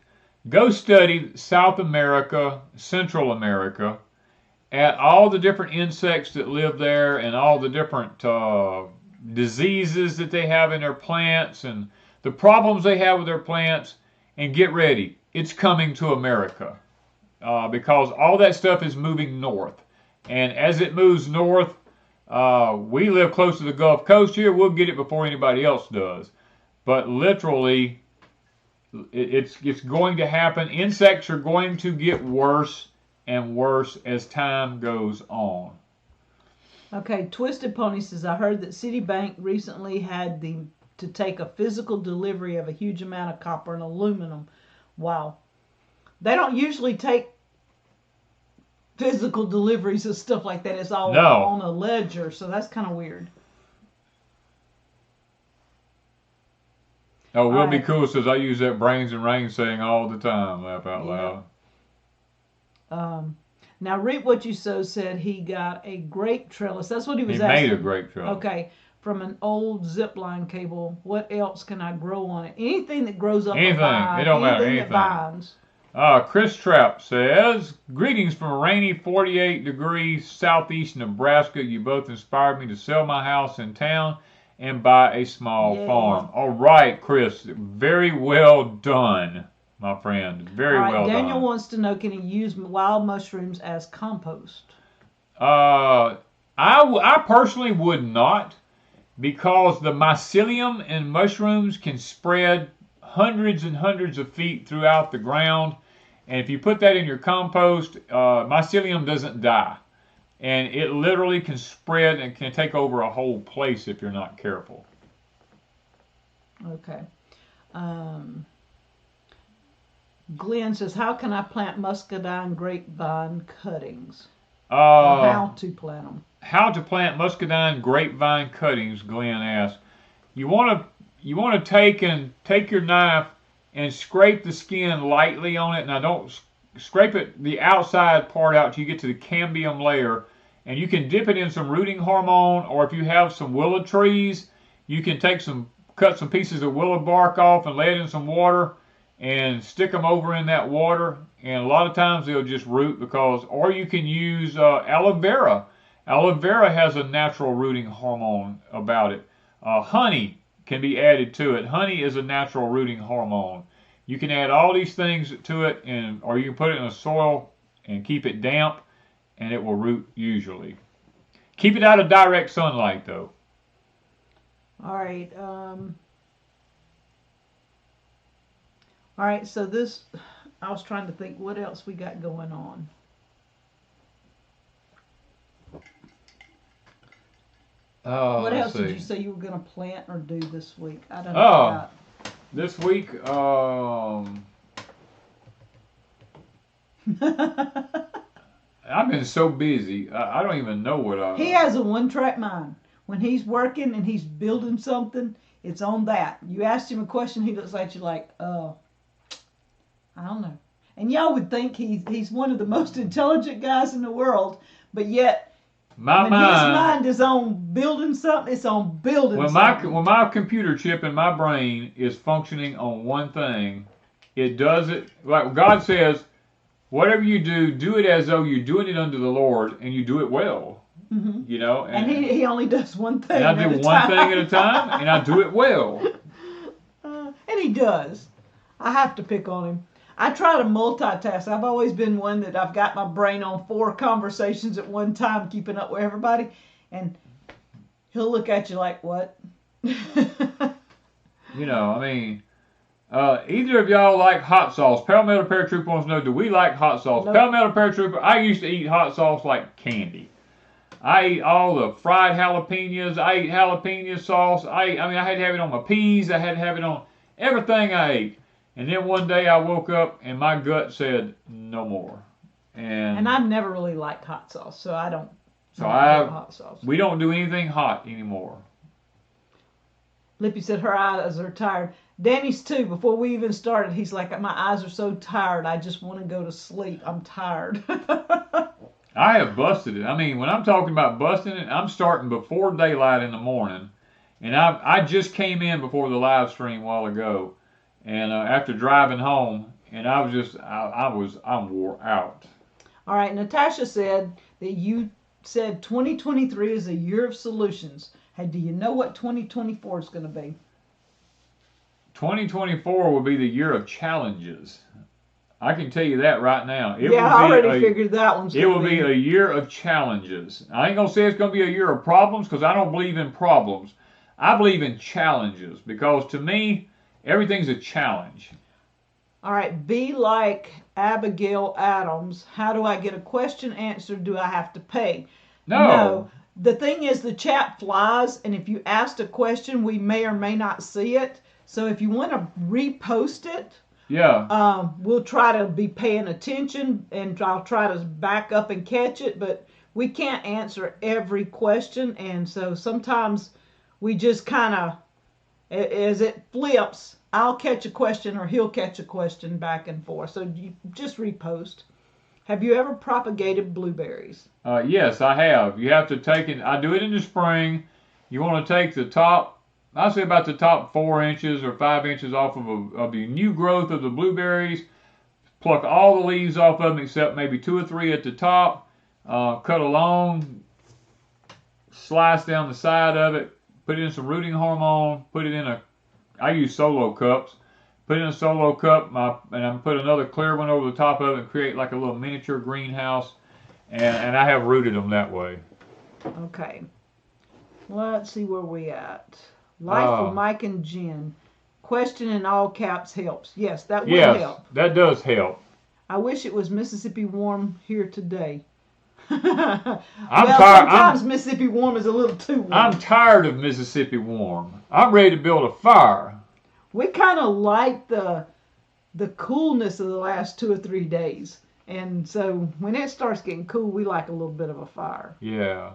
Go study South America, Central America, at all the different insects that live there, and all the different diseases that they have in their plants, and the problems they have with their plants. And get ready, it's coming to America because all that stuff is moving north, and as it moves north. We live close to the Gulf Coast here. We'll get it before anybody else does. But literally, it's going to happen. Insects are going to get worse and worse as time goes on. Okay, Twisted Pony says, I heard that Citibank recently had to take a physical delivery of a huge amount of copper and aluminum. Wow. They don't usually take physical deliveries and stuff like that. It's all on a ledger, so that's kind of weird. Oh, Will Be Cool says I use that brains and rain saying all the time. Laugh out loud. Now, Reap What You Sow said he got a grape trellis. That's what he was asking. He made a grape trellis. Okay, from an old zipline cable. What else can I grow on it? Anything that grows up a vine. It don't matter. Anything that vines. Chris Trapp says, greetings from a rainy 48 degrees southeast Nebraska. You both inspired me to sell my house in town and buy a small farm. All right, Chris. Very well done, my friend. Very well done. Daniel wants to know, can he use wild mushrooms as compost? I personally would not, because the mycelium in mushrooms can spread hundreds and hundreds of feet throughout the ground, and if you put that in your compost, mycelium doesn't die, and it literally can spread and can take over a whole place if you're not careful. Okay. Glenn says, how can I plant muscadine grapevine cuttings? How to plant them? How to plant muscadine grapevine cuttings, Glenn asks. You want to take your knife and scrape the skin lightly on it. Now don't scrape the outside part out till you get to the cambium layer, and you can dip it in some rooting hormone, or if you have some willow trees, you can cut some pieces of willow bark off and lay it in some water and stick them over in that water, and a lot of times they'll just root or you can use aloe vera. Aloe vera has a natural rooting hormone about it. Honey can be added to it. Honey is a natural rooting hormone. You can add all these things to it, or you can put it in a soil and keep it damp, and it will root usually. Keep it out of direct sunlight, though. All right. All right, so this, I was trying to think what else we got going on. What else did you say you were going to plant or do this week? I don't know. This week, I've been so busy. I don't even know what I. He has a one-track mind. When he's working and he's building something, it's on that. You asked him a question, he looks at you like, I don't know. And y'all would think he's one of the most intelligent guys in the world, but yet his mind is on building something, it's on building something. When my computer chip in my brain is functioning on one thing, it does it like God says, whatever you do it as though you're doing it unto the Lord, and you do it well. Mm-hmm. You know, and he only does one thing. And I do one thing at a time, and I do it well. And he does. I have to pick on him. I try to multitask. I've always been one that I've got my brain on 4 conversations at one time, keeping up with everybody, and he'll look at you like, what? You know, I mean, either of y'all like hot sauce? Palmetto Paratrooper wants to know, do we like hot sauce? Nope. Palmetto Paratrooper, I used to eat hot sauce like candy. I ate all the fried jalapenos. I ate jalapeno sauce. I had to have it on my peas. I had to have it on everything I ate. And then one day I woke up and my gut said, no more. And I've never really liked hot sauce, so I don't. Hot sauce. We don't do anything hot anymore. Lippy said her eyes are tired. Danny's too. Before we even started, he's like, my eyes are so tired. I just want to go to sleep. I'm tired. I have busted it. I mean, when I'm talking about busting it, I'm starting before daylight in the morning. And I just came in before the live stream a while ago. And after driving home, and I'm wore out. All right, Natasha said that you said 2023 is a year of solutions. Hey, do you know what 2024 is going to be? 2024 will be the year of challenges. I can tell you that right now. I already figured that one's going to be. It will be a year of challenges. I ain't going to say it's going to be a year of problems because I don't believe in problems. I believe in challenges because to me, everything's a challenge. All right, be like Abigail Adams. How do I get a question answered? Do I have to pay? No. The thing is, the chat flies, and if you asked a question, we may or may not see it. So if you want to repost it, we'll try to be paying attention, and I'll try to back up and catch it. But we can't answer every question, and so sometimes we just kind of, as it flips, I'll catch a question or he'll catch a question back and forth. So you just repost. Have you ever propagated blueberries? Yes, I have. You have to take it. I do it in the spring. You want to take the top, I'll say about the top 4 inches or 5 inches off of the new growth of the blueberries. Pluck all the leaves off of them except maybe 2 or 3 at the top. Cut a long slice down the side of it. Put in some rooting hormone. Put it in I use solo cups. Put in a solo cup, and I put another clear one over the top of it and create like a little miniature greenhouse. And I have rooted them that way. Okay. Let's see where we at. Life of Mike and Jen. Question in all caps helps. Yes, that will help. That does help. I wish it was Mississippi warm here today. Tired. Sometimes Mississippi warm is a little too warm. I'm tired of Mississippi warm. I'm ready to build a fire. We kind of like the coolness of the last 2 or 3 days. And so when it starts getting cool, we like a little bit of a fire. Yeah.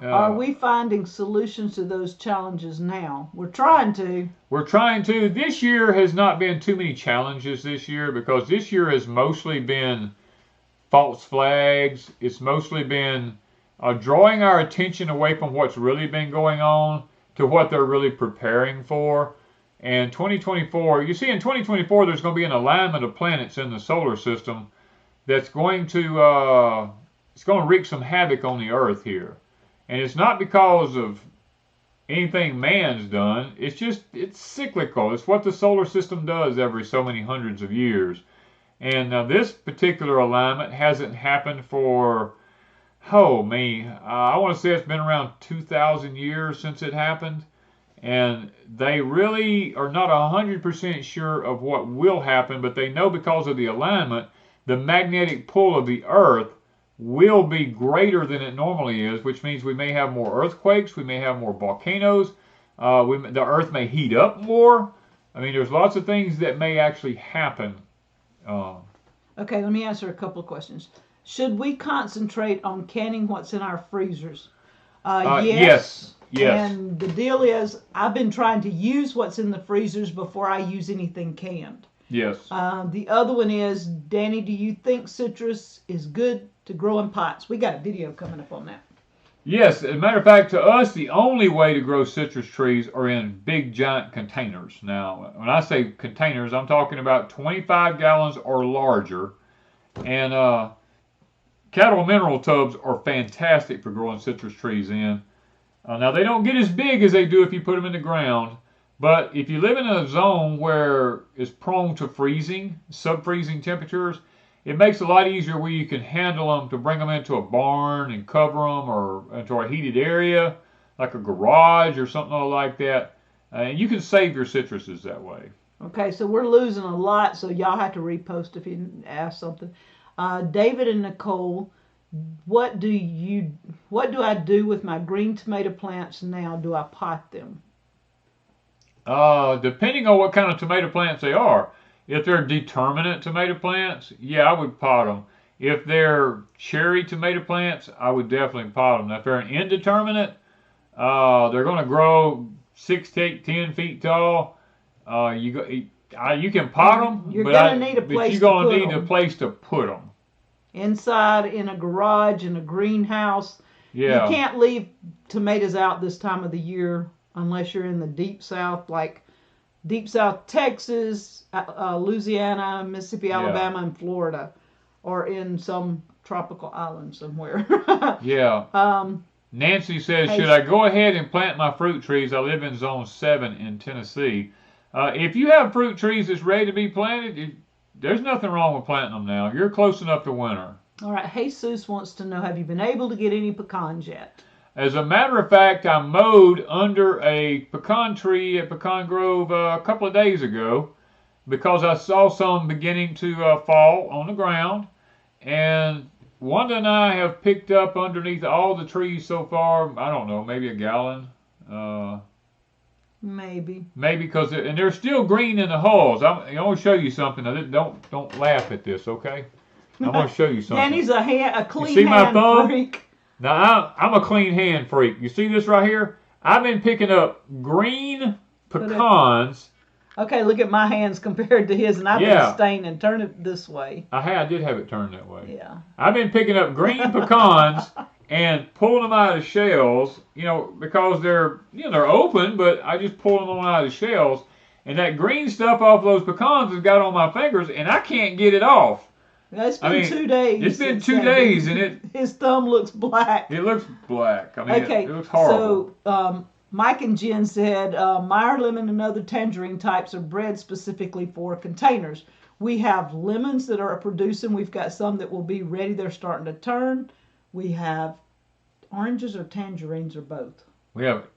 Are we finding solutions to those challenges now? We're trying to. This year has not been too many challenges this year because this year has mostly been false flags. It's mostly been drawing our attention away from what's really been going on to what they're really preparing for. And 2024, you see in 2024 there's going to be an alignment of planets in the solar system that's going to wreak some havoc on the Earth here. And it's not because of anything man's done. It's cyclical. It's what the solar system does every so many hundreds of years. And this particular alignment hasn't happened for, I want to say it's been around 2,000 years since it happened. And they really are not 100% sure of what will happen, but they know because of the alignment, the magnetic pull of the Earth will be greater than it normally is, which means we may have more earthquakes, we may have more volcanoes, the Earth may heat up more. I mean, there's lots of things that may actually happen. Okay, let me answer a couple of questions. Should we concentrate on canning what's in our freezers? Yes. And the deal is, I've been trying to use what's in the freezers before I use anything canned. Yes. The other one is, Danny, do you think citrus is good to grow in pots? We got a video coming up on that. Yes, as a matter of fact, to us, the only way to grow citrus trees are in big, giant containers. Now, when I say containers, I'm talking about 25 gallons or larger. And cattle mineral tubs are fantastic for growing citrus trees in. Now, they don't get as big as they do if you put them in the ground. But if you live in a zone where it's prone to freezing, sub-freezing temperatures, it makes it a lot easier where you can handle them to bring them into a barn and cover them, or into a heated area like a garage or something like that. And you can save your citruses that way. Okay, so we're losing a lot, so y'all have to repost if you ask something. David and Nicole, what do I do with my green tomato plants now? Do I pot them? Depending on what kind of tomato plants they are. If they're determinate tomato plants, yeah, I would pot them. If they're cherry tomato plants, I would definitely pot them. Now, if they're an indeterminate, they're going to grow 6 to 8, 10 feet tall. You can pot them, you're going to need a place to put them. Inside, in a garage, in a greenhouse. Yeah. You can't leave tomatoes out this time of the year unless you're in the deep south, like deep south Texas, Louisiana, Mississippi, Alabama, and Florida, or in some tropical island somewhere. Yeah. Nancy says, should I go ahead and plant my fruit trees? I live in zone 7 in Tennessee. If you have fruit trees that's ready to be planted, there's nothing wrong with planting them now. You're close enough to winter. All right. Jesus wants to know, have you been able to get any pecans yet? As a matter of fact, I mowed under a pecan tree at Pecan Grove a couple of days ago because I saw some beginning to fall on the ground. And Wanda and I have picked up underneath all the trees so far, I don't know, maybe a gallon. Maybe because and they're still green in the hulls. I'm going to show you something. Don't laugh at this, okay? I'm going to show you something. Danny's a clean hand freak. Now, I'm a clean hand freak. You see this right here? I've been picking up green pecans. Okay, look at my hands compared to his, and I've been staining. Turn it this way. I did have it turned that way. Yeah. I've been picking up green pecans and pulling them out of shells, because they're open, but I just pull them out of the shells. And that green stuff off those pecans has got on my fingers, and I can't get it off. It's been 2 days. It's been 2 days, and his thumb looks black. It looks black. It looks horrible. So, Mike and Jen said, Meyer lemon and other tangerine types are bred specifically for containers. We have lemons that are producing. We've got some that will be ready. They're starting to turn. We have oranges or tangerines or both. We have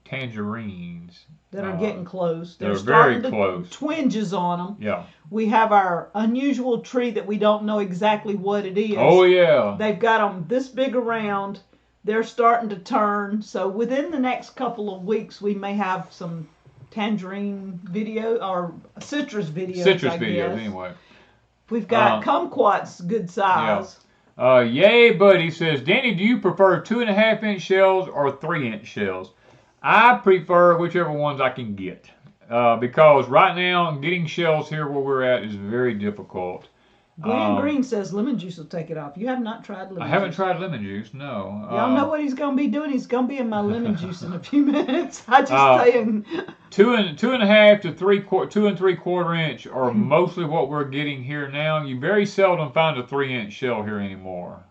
tangerines that are getting close. They're very close. Twinges on them. Yeah. We have our unusual tree that we don't know exactly what it is. Oh yeah. They've got them this big around. They're starting to turn. So within the next couple of weeks, we may have some tangerine video or citrus videos. Citrus videos, anyway. We've got kumquats, good size. Yeah. Yay, buddy says, Danny, do you prefer 2.5-inch shells or 3-inch shells? I prefer whichever ones I can get, because right now getting shells here where we're at is very difficult. Glenn Green says lemon juice will take it off. You have not tried lemon juice. I haven't tried lemon juice, no. Y'all know what he's going to be doing? He's going to be in my lemon juice in a few minutes. I just saying. 2.5 to 2 3/4 inch are mostly what we're getting here now. You very seldom find a 3-inch shell here anymore.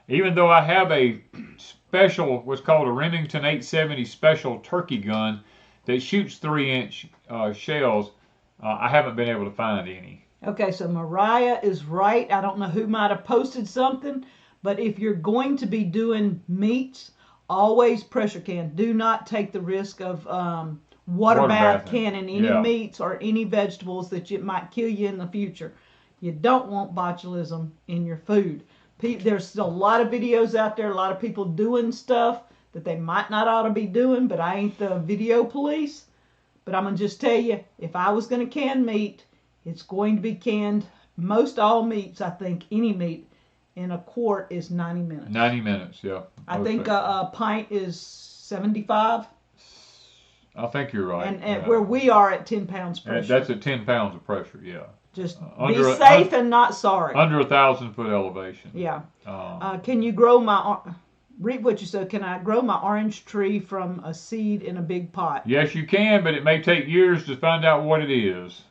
Even though I have a special, what's called a Remington 870 special turkey gun that shoots 3-inch shells, I haven't been able to find any. Okay, so Mariah is right. I don't know who might have posted something, but if you're going to be doing meats, always pressure can. Do not take the risk of water bath canning any meats or any vegetables that might kill you in the future. You don't want botulism in your food. There's a lot of videos out there, a lot of people doing stuff that they might not ought to be doing, but I ain't the video police. But I'm going to just tell you, if I was going to can meat, it's going to be canned most all meats, I think, any meat in a quart is 90 minutes. 90 minutes, yeah. I think a pint is 75. I think you're right. And where we are at 10 pounds pressure. That's at 10 pounds of pressure, yeah. Just be safe and not sorry. Under 1,000-foot elevation. Yeah. Can you grow read what you said. Can I grow my orange tree from a seed in a big pot? Yes, you can, but it may take years to find out what it is.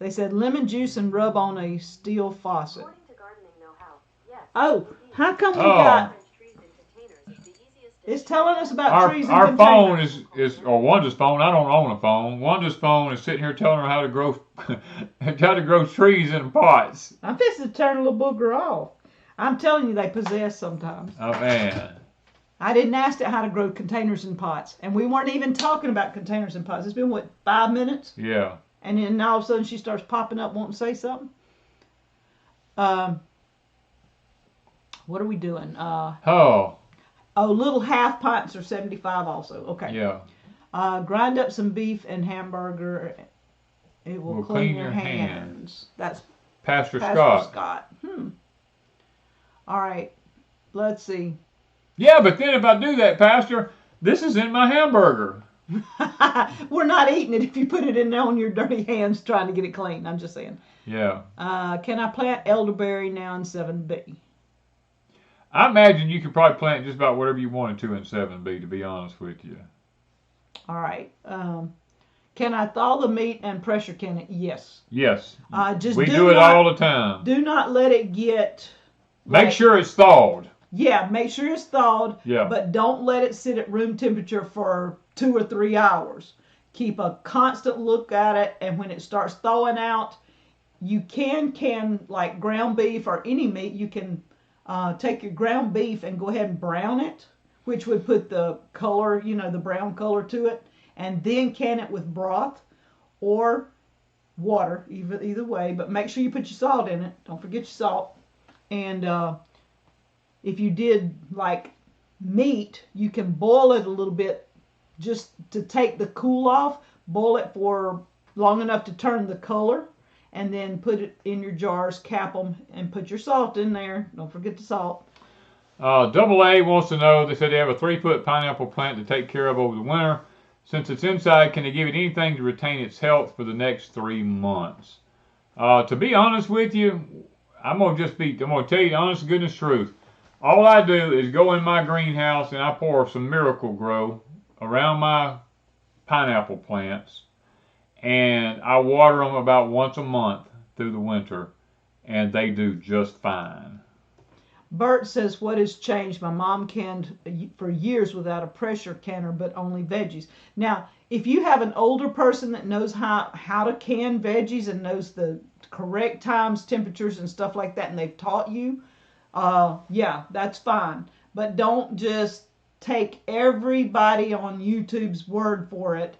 They said lemon juice and rub on a steel faucet. According to gardening know-how, yes. Oh, how come we got... It's telling us about trees and containers. Our phone is or Wanda's phone. I don't own a phone. Wanda's phone is sitting here telling her how to grow trees in pots. I'm fixing to turn a little booger off. I'm telling you, they possess sometimes. Oh man! I didn't ask it how to grow containers and pots, and we weren't even talking about containers and pots. It's been what, 5 minutes? Yeah. And then all of a sudden she starts popping up, wanting to say something. What are we doing? Oh, little half pints are 75 also. Okay. Yeah. Grind up some beef and hamburger. It will clean your hands. That's Pastor Scott. All right. Let's see. Yeah, but then if I do that, Pastor, this is in my hamburger. We're not eating it if you put it in there on your dirty hands trying to get it clean. I'm just saying. Yeah. Can I plant elderberry now in 7B? I imagine you could probably plant just about whatever you wanted to in 7B, to be honest with you. All right. Can I thaw the meat and pressure can it? Yes. Yes. We do it all the time. Do not let it get... Make sure it's thawed. Yeah, make sure it's thawed. Yeah. But don't let it sit at room temperature for 2 or 3 hours. Keep a constant look at it, and when it starts thawing out, you can like ground beef or any meat, you can... take your ground beef and go ahead and brown it, which would put the color, the brown color to it, and then can it with broth or water, either way, but make sure you put your salt in it. Don't forget your salt. And if you did like meat, you can boil it a little bit just to take the cool off, boil it for long enough to turn the color, and then put it in your jars, cap them, and put your salt in there. Don't forget the salt. Double A wants to know, they said they have a 3-foot pineapple plant to take care of over the winter. Since it's inside, can they give it anything to retain its health for the next 3 months? To be honest with you, I'm going to tell you the honest goodness truth. All I do is go in my greenhouse and I pour some Miracle Grow around my pineapple plants. And I water them about once a month through the winter, and they do just fine. Bert says, what has changed? My mom canned for years without a pressure canner, but only veggies. Now, if you have an older person that knows how to can veggies and knows the correct times, temperatures, and stuff like that, and they've taught you, yeah, that's fine. But don't just take everybody on YouTube's word for it.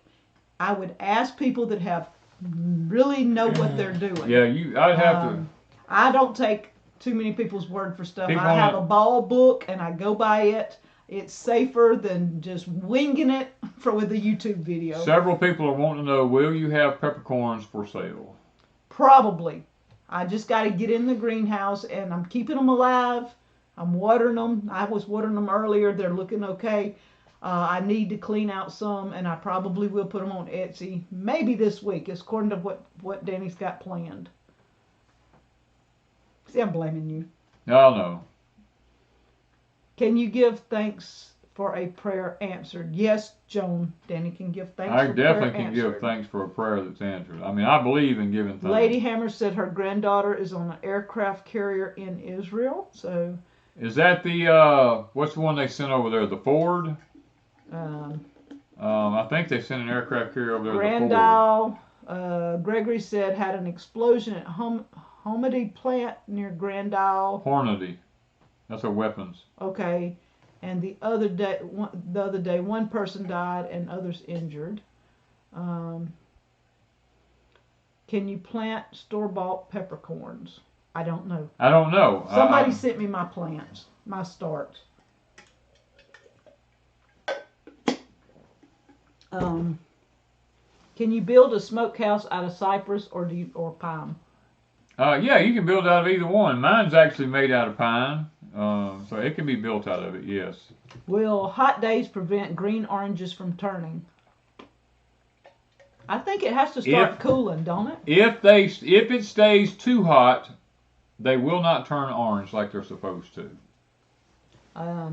I would ask people that really know what they're doing. Yeah, I'd have to. I don't take too many people's word for stuff. I have a ball book and I go by it. It's safer than just winging it with a YouTube video. Several people are wanting to know, will you have peppercorns for sale? Probably. I just got to get in the greenhouse and I'm keeping them alive. I'm watering them. I was watering them earlier. They're looking okay. I need to clean out some, and I probably will put them on Etsy maybe this week. It's according to what Danny's got planned. See, I'm blaming you. No. Can you give thanks for a prayer answered? Yes, Joan. Danny can give thanks for a prayer answered. I definitely can give thanks for a prayer that's answered. I mean, I believe in giving thanks. Lady Hammer said her granddaughter is on an aircraft carrier in Israel. So. Is that the, what's the one they sent over there, the Ford? I think they sent an aircraft carrier over there. Grandisle, Gregory said, had an explosion at Homestead plant near Grandisle. Hornady. That's our weapons. Okay. And the other day, one person died and others injured. Can you plant store-bought peppercorns? I don't know. I don't know. Somebody sent me my plants, my starts. Can you build a smokehouse out of cypress or pine? Yeah, you can build out of either one. Mine's actually made out of pine, so it can be built out of it. Yes. Will hot days prevent green oranges from turning? I think it has to start cooling, don't it? If it stays too hot, they will not turn orange like they're supposed to. I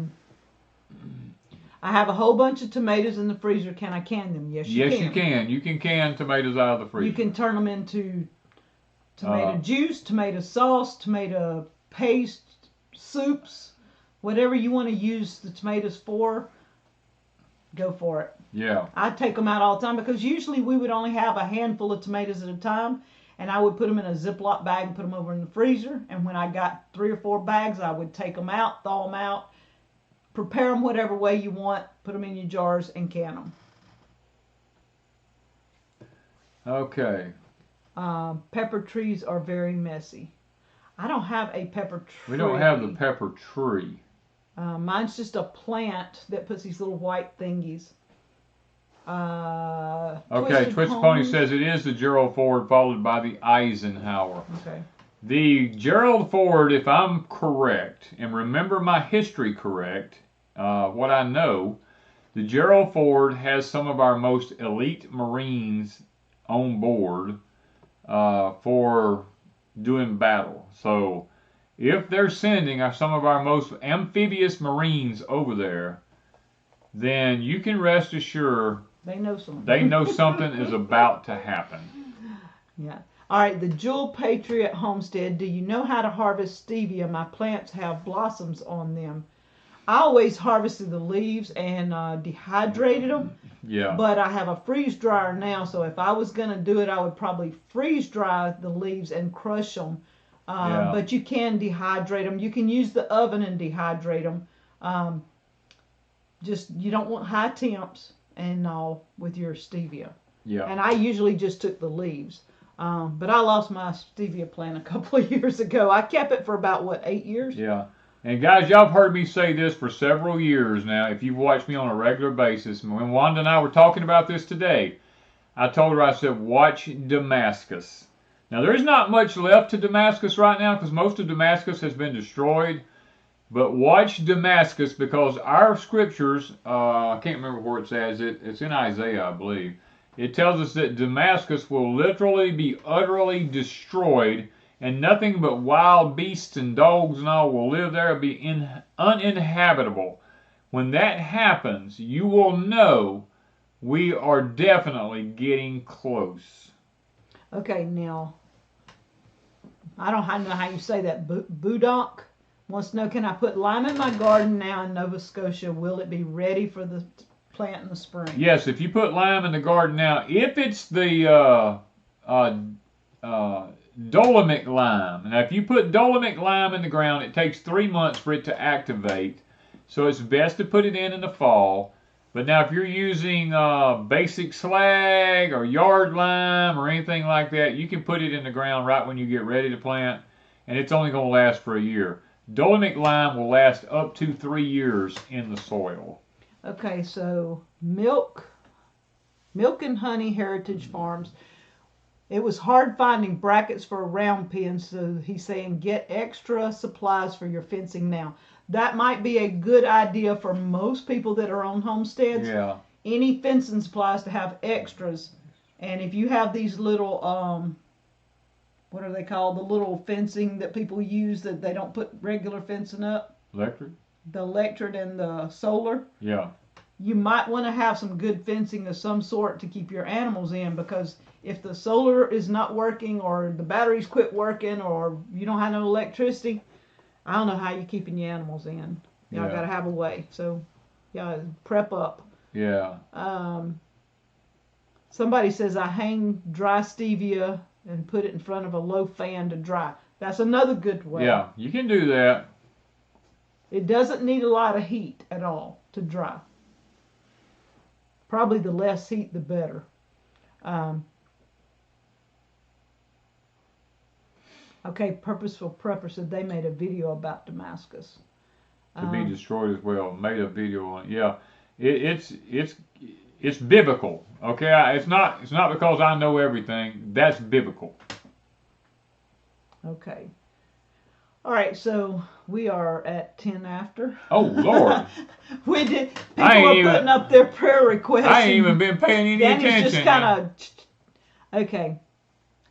have a whole bunch of tomatoes in the freezer. Can I can them? Yes, you can. Yes, you can. You can can tomatoes out of the freezer. You can turn them into tomato juice, tomato sauce, tomato paste, soups, whatever you want to use the tomatoes for. Go for it. Yeah. I take them out all the time because usually we would only have a handful of tomatoes at a time, and I would put them in a Ziploc bag and put them over in the freezer. And when I got 3 or 4 bags, I would take them out, thaw them out, prepare them whatever way you want, put them in your jars, and can them. Okay. Pepper trees are very messy. I don't have a pepper tree. We don't have the pepper tree. Mine's just a plant that puts these little white thingies. Okay, Twisted Pony says it is the Gerald Ford followed by the Eisenhower. Okay. The Gerald Ford, if I'm correct, and remember my history correct, what I know, the Gerald Ford has some of our most elite Marines on board for doing battle. So if they're sending some of our most amphibious Marines over there, then you can rest assured they know something. They know something is about to happen. Yeah. All right, the Jewel Patriot Homestead. Do you know how to harvest stevia? My plants have blossoms on them. I always harvested the leaves and dehydrated them. Yeah. But I have a freeze dryer now, so if I was going to do it, I would probably freeze dry the leaves and crush them. But you can dehydrate them. You can use the oven and dehydrate them. Just you don't want high temps and all with your stevia. Yeah. And I usually just took the leaves. But I lost my stevia plant a couple of years ago. I kept it for about, 8 years? Yeah. And guys, y'all have heard me say this for several years now, if you've watched me on a regular basis. When Wanda and I were talking about this today, I told her, I said, watch Damascus. Now, there's not much left to Damascus right now because most of Damascus has been destroyed. But watch Damascus because our scriptures, I can't remember where it says it. It's in Isaiah, I believe. It tells us that Damascus will literally be utterly destroyed, and nothing but wild beasts and dogs and all will live there and be uninhabitable. When that happens, you will know we are definitely getting close. Okay, now, I don't know how you say that. Budok wants to know, can I put lime in my garden now in Nova Scotia? Will it be ready for the plant in the spring? Yes, if you put lime in the garden now, if it's the Dolomite lime. Now, if you put Dolomite lime in the ground, it takes 3 months for it to activate. So it's best to put it in the fall. But now, if you're using basic slag or yard lime or anything like that, you can put it in the ground right when you get ready to plant, and it's only going to last for a year. Dolomite lime will last up to 3 years in the soil. Okay, so Milk and Honey Heritage Farms. It was hard finding brackets for a round pen, so he's saying get extra supplies for your fencing now. That might be a good idea for most people that are on homesteads. Yeah. Any fencing supplies to have extras. And if you have these little, what are they called? The little fencing that people use that they don't put regular fencing up. Electric? The electric and the solar. Yeah. You might want to have some good fencing of some sort to keep your animals in, because if the solar is not working or the batteries quit working or you don't have no electricity, I don't know how you're keeping your animals in. Y'all got to have a way. So, yeah, prep up. Yeah. Somebody says I hang dry stevia and put it in front of a low fan to dry. That's another good way. Yeah, you can do that. It doesn't need a lot of heat at all to dry. Probably the less heat, the better. Okay, Purposeful Prepper said they made a video about Damascus. To be destroyed as well. Made a video on it. Yeah, it's biblical. Okay, it's not because I know everything. That's biblical. Okay. All right, so we are at 10 after. Oh, Lord. We did. People are putting up their prayer requests. I ain't even been paying any Danny's attention. just kind of. Okay.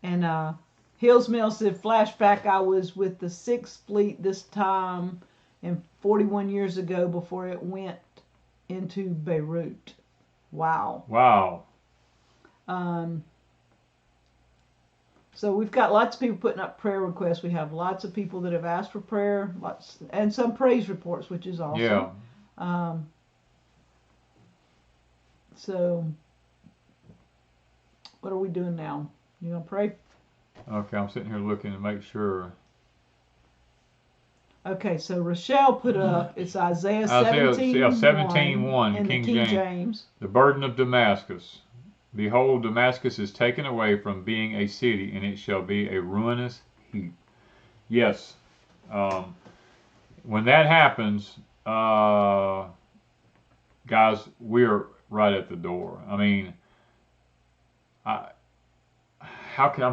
And Hills Mill said, flashback, I was with the 6th Fleet this time and 41 years ago before it went into Beirut. Wow. Wow. So we've got lots of people putting up prayer requests. We have lots of people that have asked for prayer, and some praise reports, which is awesome. Yeah. So what are we doing now? You gonna pray? Okay, I'm sitting here looking to make sure. Okay, so Rochelle put up, it's Isaiah 17:1 in King the King James. The burden of Damascus. Behold, Damascus is taken away from being a city, and it shall be a ruinous heap. Yes. When that happens, guys, we're right at the door. I mean, I'm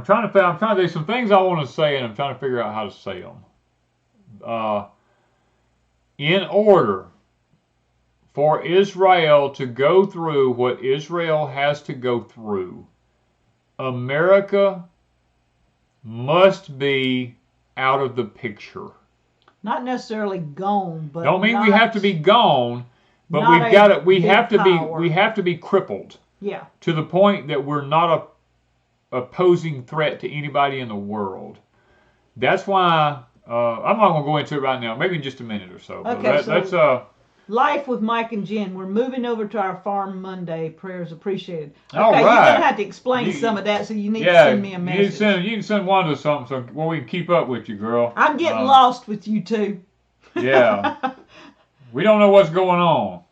trying to do some things I want to say, and I'm trying to figure out how to say them. In order for Israel to go through what Israel has to go through, America must be out of the picture. Not necessarily gone, but don't mean we have to be gone, but we have to be crippled. Yeah. To the point that we're not a opposing threat to anybody in the world. That's why I'm not going to go into it right now. Maybe in just a minute or so. Okay, that's Life with Mike and Jen. We're moving over to our Farm Monday. Prayers appreciated. Okay, all right. You're going to have to explain some of that, so you need to send me a message. You can send Wanda something so we can keep up with you, girl. I'm getting lost with you, too. Yeah. We don't know what's going on.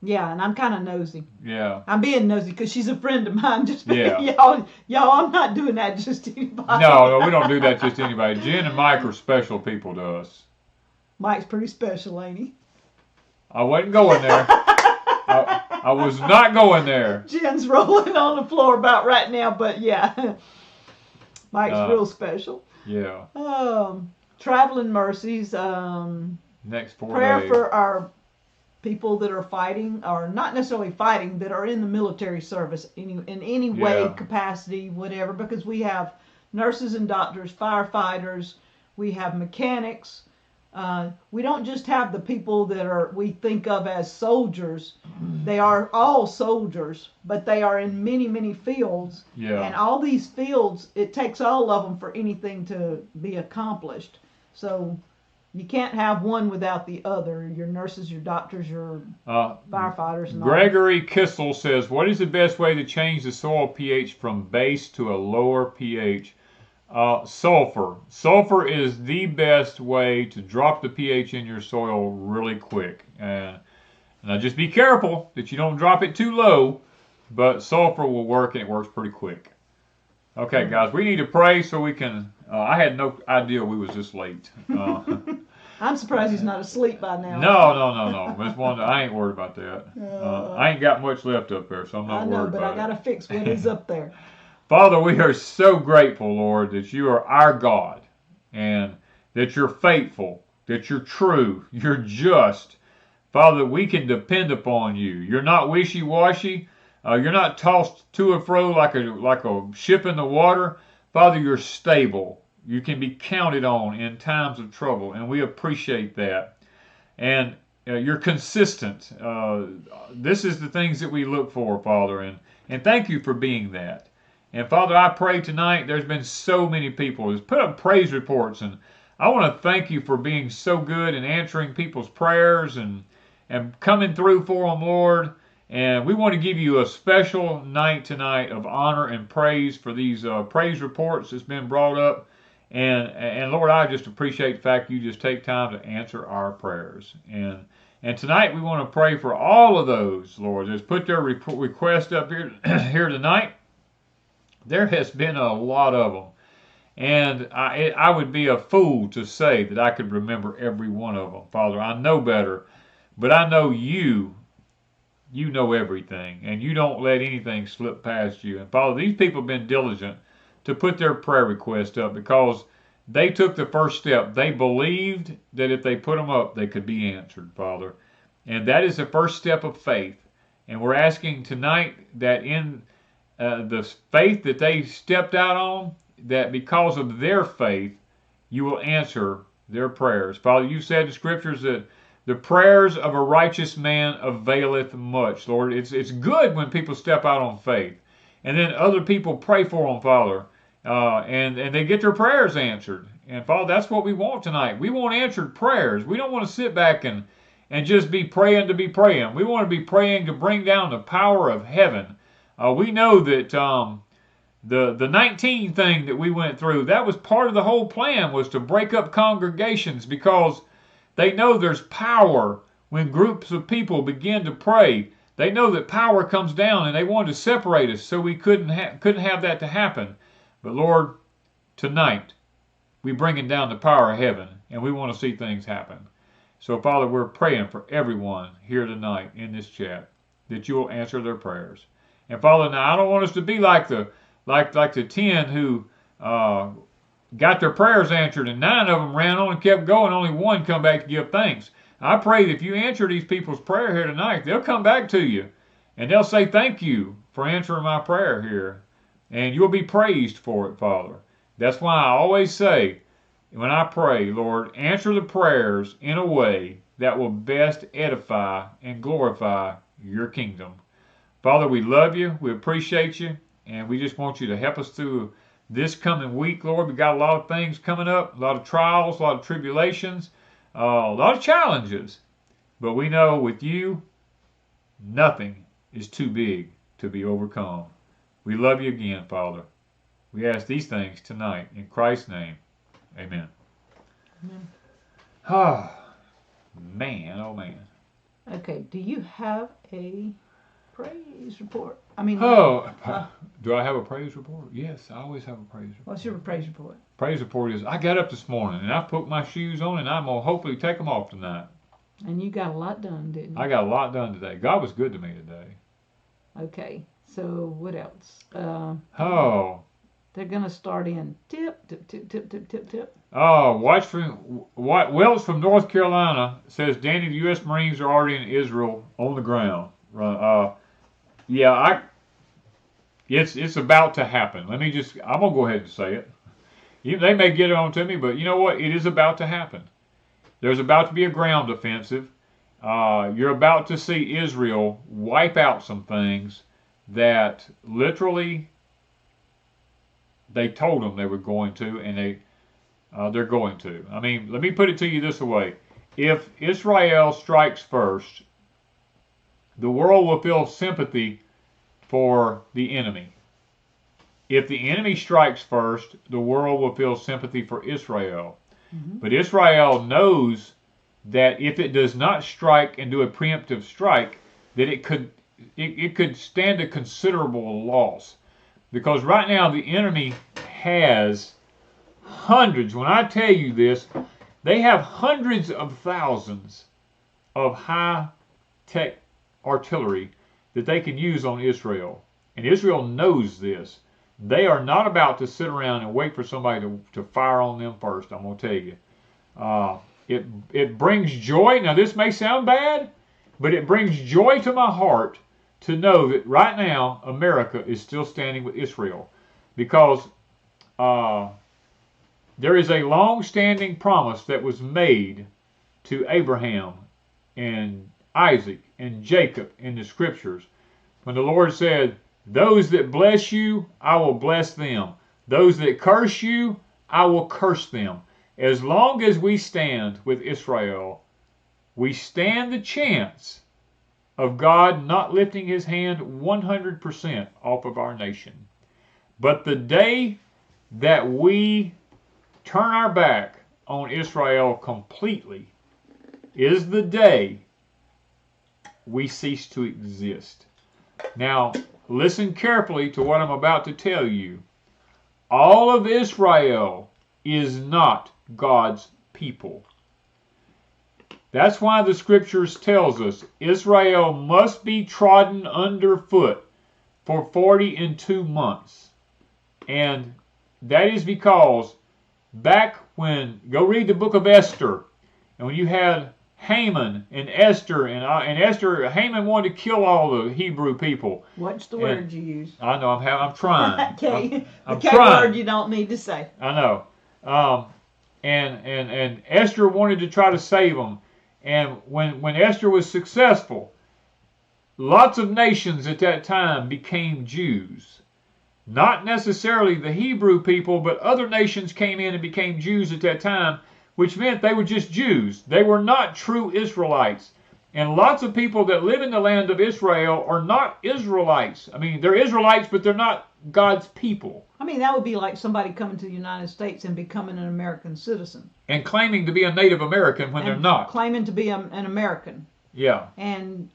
Yeah, and I'm kind of nosy. Yeah. I'm being nosy because she's a friend of mine. Yeah. y'all, I'm not doing that just to anybody. No, we don't do that just to anybody. Jen and Mike are special people to us. Mike's pretty special, ain't he? I wasn't going there. I was not going there. Jen's rolling on the floor about right now, but yeah. Mike's real special. Yeah. Traveling mercies. Next 4 prayer days. For our people that are fighting, or not necessarily fighting, that are in the military service in any way, capacity, whatever, because we have nurses and doctors, firefighters, we have mechanics. We don't just have the people that we think of as soldiers. They are all soldiers, but they are in many, many fields. Yeah. And all these fields, it takes all of them for anything to be accomplished. So you can't have one without the other. Your nurses, your doctors, your firefighters. And Gregory Kissel says, what is the best way to change the soil pH from base to a lower pH? Sulfur. Sulfur is the best way to drop the pH in your soil really quick. And now just be careful that you don't drop it too low, but sulfur will work, and it works pretty quick. Okay, guys, we need to pray so we can... I had no idea we was this late. I'm surprised he's not asleep by now. No. Miss Wanda, I ain't worried about that. I ain't got much left up there, so I'm not worried about it. I know, but I got to fix what is up there. Father, we are so grateful, Lord, that you are our God, and that you're faithful, that you're true, you're just. Father, we can depend upon you. You're not wishy-washy. You're not tossed to and fro like a ship in the water. Father, you're stable. You can be counted on in times of trouble, and we appreciate that. And you're consistent. This is the things that we look for, Father, and thank you for being that. And Father, I pray tonight, there's been so many people who's put up praise reports, and I want to thank you for being so good and answering people's prayers and coming through for them, Lord. And we want to give you a special night tonight of honor and praise for these praise reports that's been brought up. And Lord, I just appreciate the fact you just take time to answer our prayers. And tonight we want to pray for all of those, Lord, that's put their request up here here tonight. There has been a lot of them. And I would be a fool to say that I could remember every one of them, Father. I know better, but I know you know everything, and you don't let anything slip past you. And Father, these people have been diligent to put their prayer request up because they took the first step. They believed that if they put them up, they could be answered, Father. And that is the first step of faith. And we're asking tonight that in the faith that they stepped out on, that because of their faith, you will answer their prayers. Father, you said in the scriptures that the prayers of a righteous man availeth much. Lord, it's good when people step out on faith. And then other people pray for them, Father. And they get their prayers answered. And Father, that's what we want tonight. We want answered prayers. We don't want to sit back and just be praying to be praying. We want to be praying to bring down the power of heaven. We know that the 19 thing that we went through, that was part of the whole plan, was to break up congregations, because they know there's power when groups of people begin to pray. They know that power comes down, and they wanted to separate us so we couldn't have that to happen. But Lord, tonight we're bringing down the power of heaven, and we want to see things happen. So Father, we're praying for everyone here tonight in this chat that you will answer their prayers. And Father, now I don't want us to be like the 10 who got their prayers answered, and 9 of them ran on and kept going. Only 1 come back to give thanks. I pray that if you answer these people's prayer here tonight, they'll come back to you, and they'll say thank you for answering my prayer here. And you'll be praised for it, Father. That's why I always say, when I pray, Lord, answer the prayers in a way that will best edify and glorify your kingdom. Father, we love you, we appreciate you, and we just want you to help us through this coming week, Lord. We got a lot of things coming up, a lot of trials, a lot of tribulations, a lot of challenges. But we know with you, nothing is too big to be overcome. We love you again, Father. We ask these things tonight in Christ's name. Amen. Ah, man, oh man. Okay, do you have a praise report? Do I have a praise report? Yes, I always have a praise report. What's your praise report? Praise report is, I got up this morning and I put my shoes on, and I'm going to hopefully take them off tonight. And you got a lot done, didn't you? I got a lot done today. God was good to me today. Okay, so what else? They're going to start in tip, tip, tip, tip, tip, tip, tip. Welch from North Carolina says, Danny, the U.S. Marines are already in Israel on the ground. It's about to happen. I'm going to go ahead and say it. They may get it on to me, but you know what? It is about to happen. There's about to be a ground offensive. You're about to see Israel wipe out some things that literally they told them they were going to, and they're going to. I mean, let me put it to you this way. If Israel strikes first, the world will feel sympathy for the enemy. If the enemy strikes first, the world will feel sympathy for Israel. Mm-hmm. But Israel knows that if it does not strike and do a preemptive strike, that it could stand a considerable loss. Because right now the enemy has hundreds, when I tell you this, they have hundreds of thousands of high-tech artillery that they can use on Israel. And Israel knows this. They are not about to sit around and wait for somebody to fire on them first, I'm going to tell you. It brings joy. Now, this may sound bad, but it brings joy to my heart to know that right now America is still standing with Israel, because there is a long-standing promise that was made to Abraham and Isaac and Jacob in the scriptures, when the Lord said, those that bless you, I will bless them. Those that curse you, I will curse them. As long as we stand with Israel, we stand the chance of God not lifting his hand 100% off of our nation. But the day that we turn our back on Israel completely is the day we cease to exist. Now, listen carefully to what I'm about to tell you. All of Israel is not God's people. That's why the scriptures tells us Israel must be trodden underfoot for 42 months. And that is because back when, go read the book of Esther, and when you had Haman and Esther, and Esther, Haman wanted to kill all the Hebrew people. Watch the words you use. I know, I'm trying. Okay. I'm the trying. word you don't need to say. I know. And Esther wanted to try to save them. And when Esther was successful, lots of nations at that time became Jews. Not necessarily the Hebrew people, but other nations came in and became Jews at that time, which meant they were just Jews. They were not true Israelites. And lots of people that live in the land of Israel are not Israelites. I mean, they're Israelites, but they're not God's people. I mean, that would be like somebody coming to the United States and becoming an American citizen. And claiming to be a Native American when they're not. Claiming to be an American. Yeah. And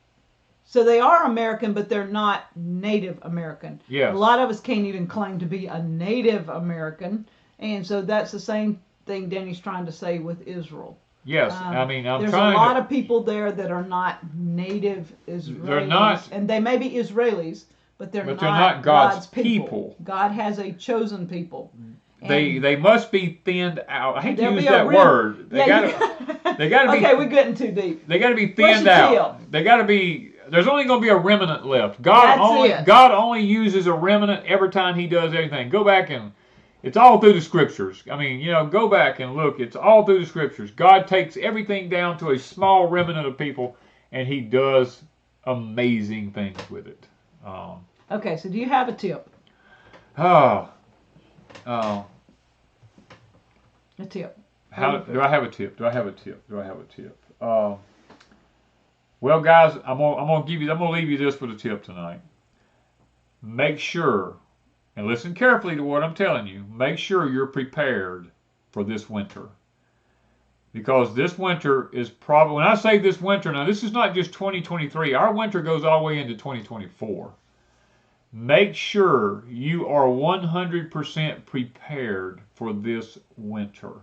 so they are American, but they're not Native American. Yes. A lot of us can't even claim to be a Native American. And so that's the same thing Danny's trying to say with Israel. Yes, I mean, I'm there's trying a lot of people there that are not native Israelis. They're not. And they may be Israelis, but they're not God's people. God has a chosen people. They must be thinned out. I hate to use be a that word. They gotta be. Okay, we're getting too deep. They gotta be thinned out. They gotta be. There's only going to be a remnant left. God only uses a remnant every time He does anything. Go back and it's all through the scriptures. I mean, go back and look. It's all through the scriptures. God takes everything down to a small remnant of people, and He does amazing things with it. Okay, so do you have a tip? A tip. Do I have a tip? Well, guys, I'm gonna leave you this with a tip tonight. Make sure, and listen carefully to what I'm telling you, make sure you're prepared for this winter. Because this winter is probably, when I say this winter, now this is not just 2023, our winter goes all the way into 2024. Make sure you are 100% prepared for this winter.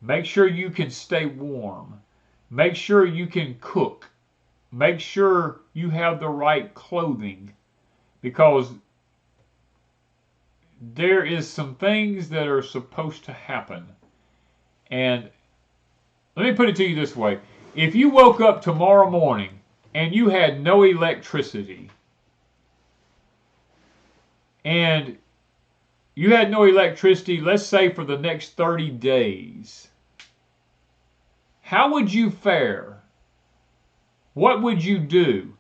Make sure you can stay warm. Make sure you can cook. Make sure you have the right clothing. Because there is some things that are supposed to happen. And let me put it to you this way. If you woke up tomorrow morning and you had no electricity, and you had no electricity, let's say for the next 30 days, how would you fare? What would you do?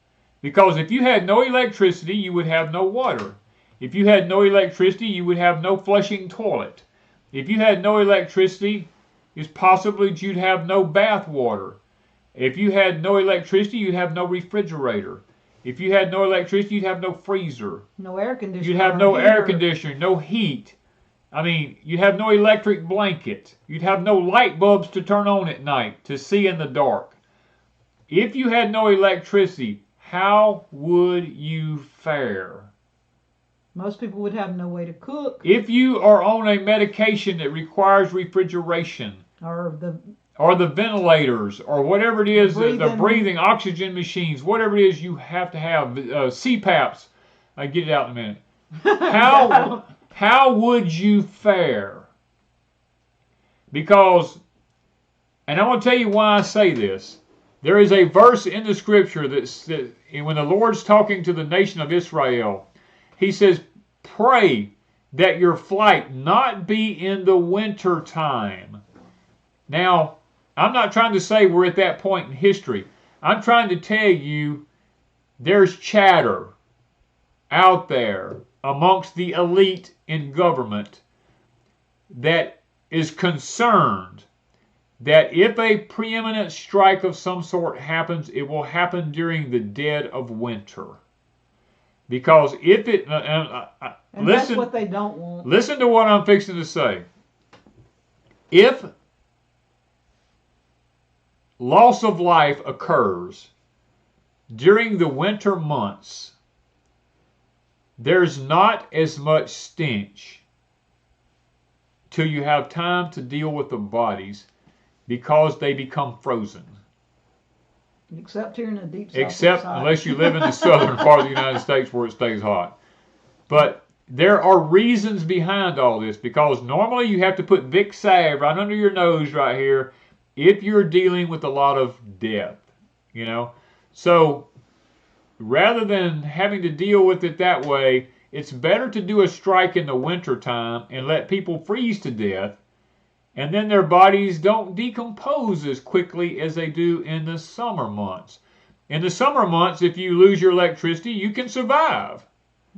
Because if you had no electricity, you would have no water. If you had no electricity, you would have no flushing toilet. If you had no electricity, it's possible that you'd have no bath water. If you had no electricity, you'd have no refrigerator. If you had no electricity, you'd have no freezer. No air conditioner. You'd have no air conditioner, no heat. I mean, you'd have no electric blanket. You'd have no light bulbs to turn on at night to see in the dark. If you had no electricity, how would you fare? Most people would have no way to cook. If you are on a medication that requires refrigeration, or the ventilators, or whatever it is, the breathing oxygen machines, whatever it is you have to have, CPAPs, I get it out in a minute. How would you fare? Because, and I want to tell you why I say this. There is a verse in the scripture that when the Lord's talking to the nation of Israel, He says, pray that your flight not be in the winter time. Now, I'm not trying to say we're at that point in history. I'm trying to tell you there's chatter out there amongst the elite in government that is concerned that if a preeminent strike of some sort happens, it will happen during the dead of winter. Because if it... and that's what they don't want. Listen to what I'm fixing to say. If loss of life occurs during the winter months, there's not as much stench till you have time to deal with the bodies because they become frozen. Except here in the deep south. Except unless you live in the southern part of the United States where it stays hot. But there are reasons behind all this, because normally you have to put Vicks salve right under your nose right here if you're dealing with a lot of death, you know. So rather than having to deal with it that way, it's better to do a strike in the winter time and let people freeze to death, and then their bodies don't decompose as quickly as they do in the summer months. In the summer months, if you lose your electricity, you can survive.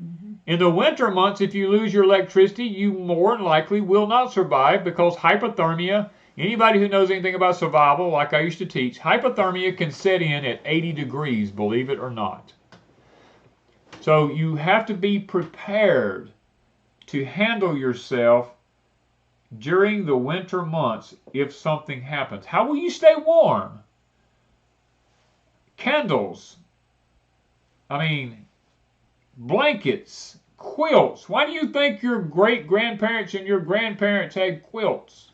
Mm-hmm. In the winter months, if you lose your electricity, you more than likely will not survive, because hypothermia, anybody who knows anything about survival, like I used to teach, hypothermia can set in at 80 degrees, believe it or not. So you have to be prepared to handle yourself during the winter months if something happens. How will you stay warm? Candles. Blankets, quilts. Why do you think your great-grandparents and your grandparents had quilts?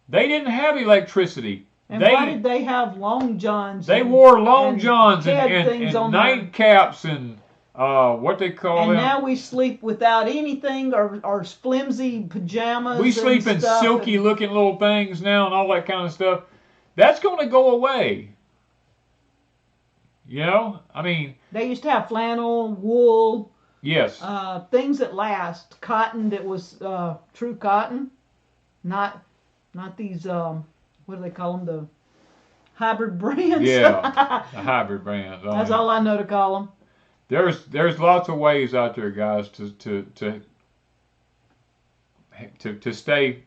They didn't have electricity. And why did they have long johns? They wore long johns and nightcaps and what they call them. And now we sleep without anything, or flimsy pajamas. We sleep in silky-looking little things now and all that kind of stuff. That's going to go away. You know, they used to have flannel, wool. Yes. Things that last. Cotton that was true cotton, not these. What do they call them? The hybrid brands. Yeah, the hybrid brands. That's all I know to call them. There's lots of ways out there, guys, to stay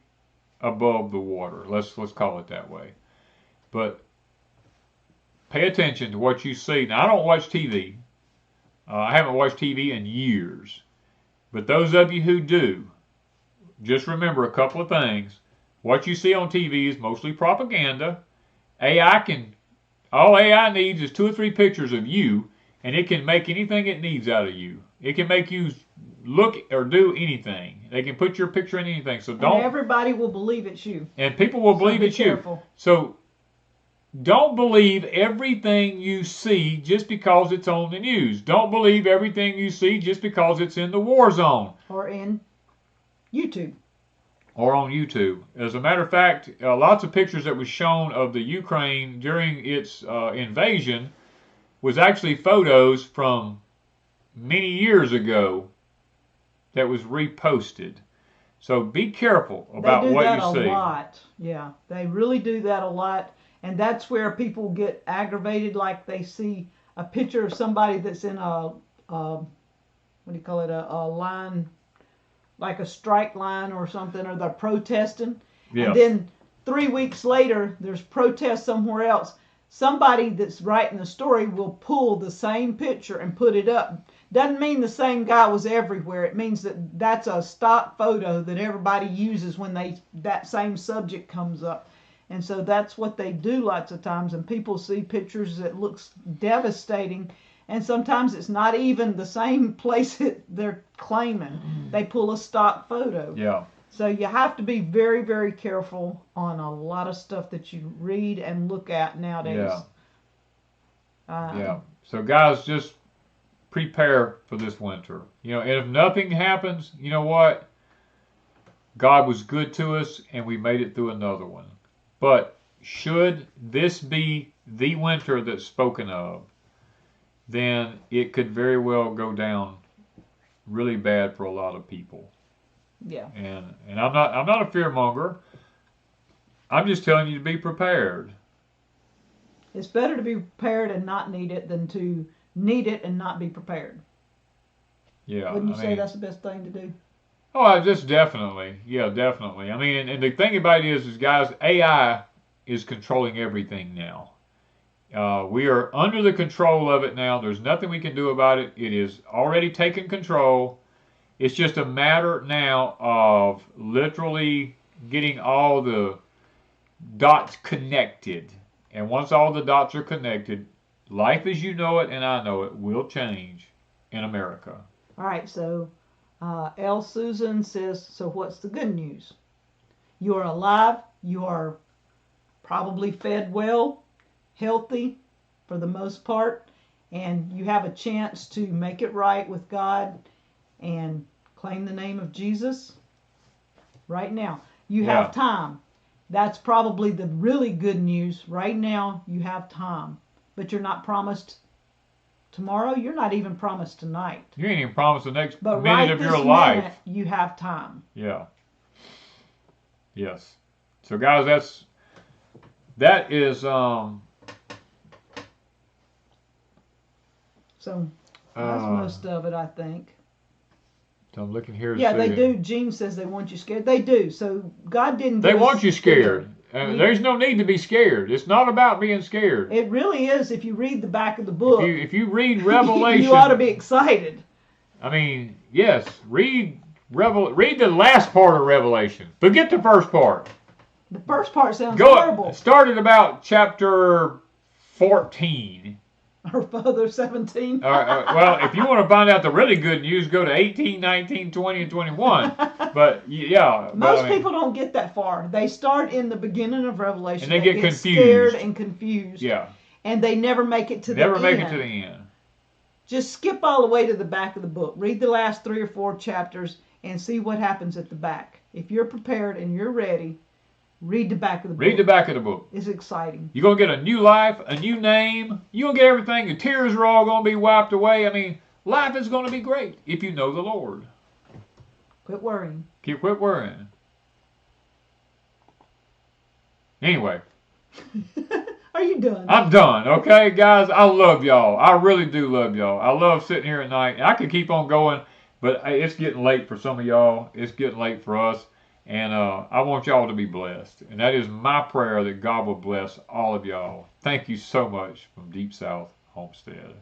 above the water. Let's call it that way. But pay attention to what you see. Now, I don't watch TV. I haven't watched TV in years. But those of you who do, just remember a couple of things. What you see on TV is mostly propaganda. All AI needs is 2 or 3 pictures of you, and it can make anything it needs out of you. It can make you look or do anything. They can put your picture in anything. So don't. And everybody will believe it's you. And people will believe it's you. So don't believe everything you see just because it's on the news. Don't believe everything you see just because it's in the war zone. Or in YouTube. Or on YouTube. As a matter of fact, lots of pictures that was shown of the Ukraine during its invasion was actually photos from many years ago that was reposted. So be careful about what you see. They do that a lot. Yeah, they really do that a lot. And that's where people get aggravated, like they see a picture of somebody that's in a line, like a strike line or something, or they're protesting. Yeah. And then 3 weeks later, there's protests somewhere else. Somebody that's writing the story will pull the same picture and put it up. Doesn't mean the same guy was everywhere. It means that that's a stock photo that everybody uses when that same subject comes up. And so that's what they do lots of times. And people see pictures that looks devastating. And sometimes it's not even the same place that they're claiming. They pull a stock photo. Yeah. So you have to be very, very careful on a lot of stuff that you read and look at nowadays. Yeah. So guys, just prepare for this winter. You know, and if nothing happens, you know what? God was good to us and we made it through another one. But should this be the winter that's spoken of, then it could very well go down really bad for a lot of people. Yeah. And I'm not a fearmonger. I'm just telling you to be prepared. It's better to be prepared and not need it than to need it and not be prepared. Yeah. Wouldn't you say that's the best thing to do? Oh, just definitely. Yeah, definitely. I mean, and the thing about it is guys, AI is controlling everything now. We are under the control of it now. There's nothing we can do about it. It is already taken control. It's just a matter now of literally getting all the dots connected. And once all the dots are connected, life as you know it and I know it will change in America. All right, so L. Susan says, so what's the good news? You are alive. You are probably fed well, healthy for the most part, and you have a chance to make it right with God and claim the name of Jesus right now. You have time. That's probably the really good news. Right now, you have time. But you're not promised tomorrow. You're not even promised tonight. You ain't even promised the next But minute right of this your life. minute, you have time. Yeah. Yes. So guys, that is So that's most of it, I think. So I'm looking here to yeah, see. they do. Gene says they want you scared. They do. So God didn't. They give want us you scared. There's no need to be scared. It's not about being scared. It really is. If you read the back of the book, if you read Revelation, you ought to be excited. I mean, yes, read the last part of Revelation. Forget the first part. The first part sounds horrible. Start at about chapter 14. Or further, 17. Well, if you want to find out the really good news, go to 18, 19, 20, and 21. But yeah. Most people don't get that far. They start in the beginning of Revelation. And they get confused. Scared and confused. Yeah. And they never make it to the end. Never make it to the end. Just skip all the way to the back of the book. Read the last 3 or 4 chapters and see what happens at the back. If you're prepared and you're ready, read the back of the book. Read the back of the book. It's exciting. You're going to get a new life, a new name. You're going to get everything. Your tears are all going to be wiped away. I mean, life is going to be great if you know the Lord. Quit worrying. Quit worrying. Anyway. Are you done? I'm done. Okay, guys? I love y'all. I really do love y'all. I love sitting here at night. I could keep on going, but it's getting late for some of y'all. It's getting late for us. And I want y'all to be blessed. And that is my prayer, that God will bless all of y'all. Thank you so much from Deep South Homestead.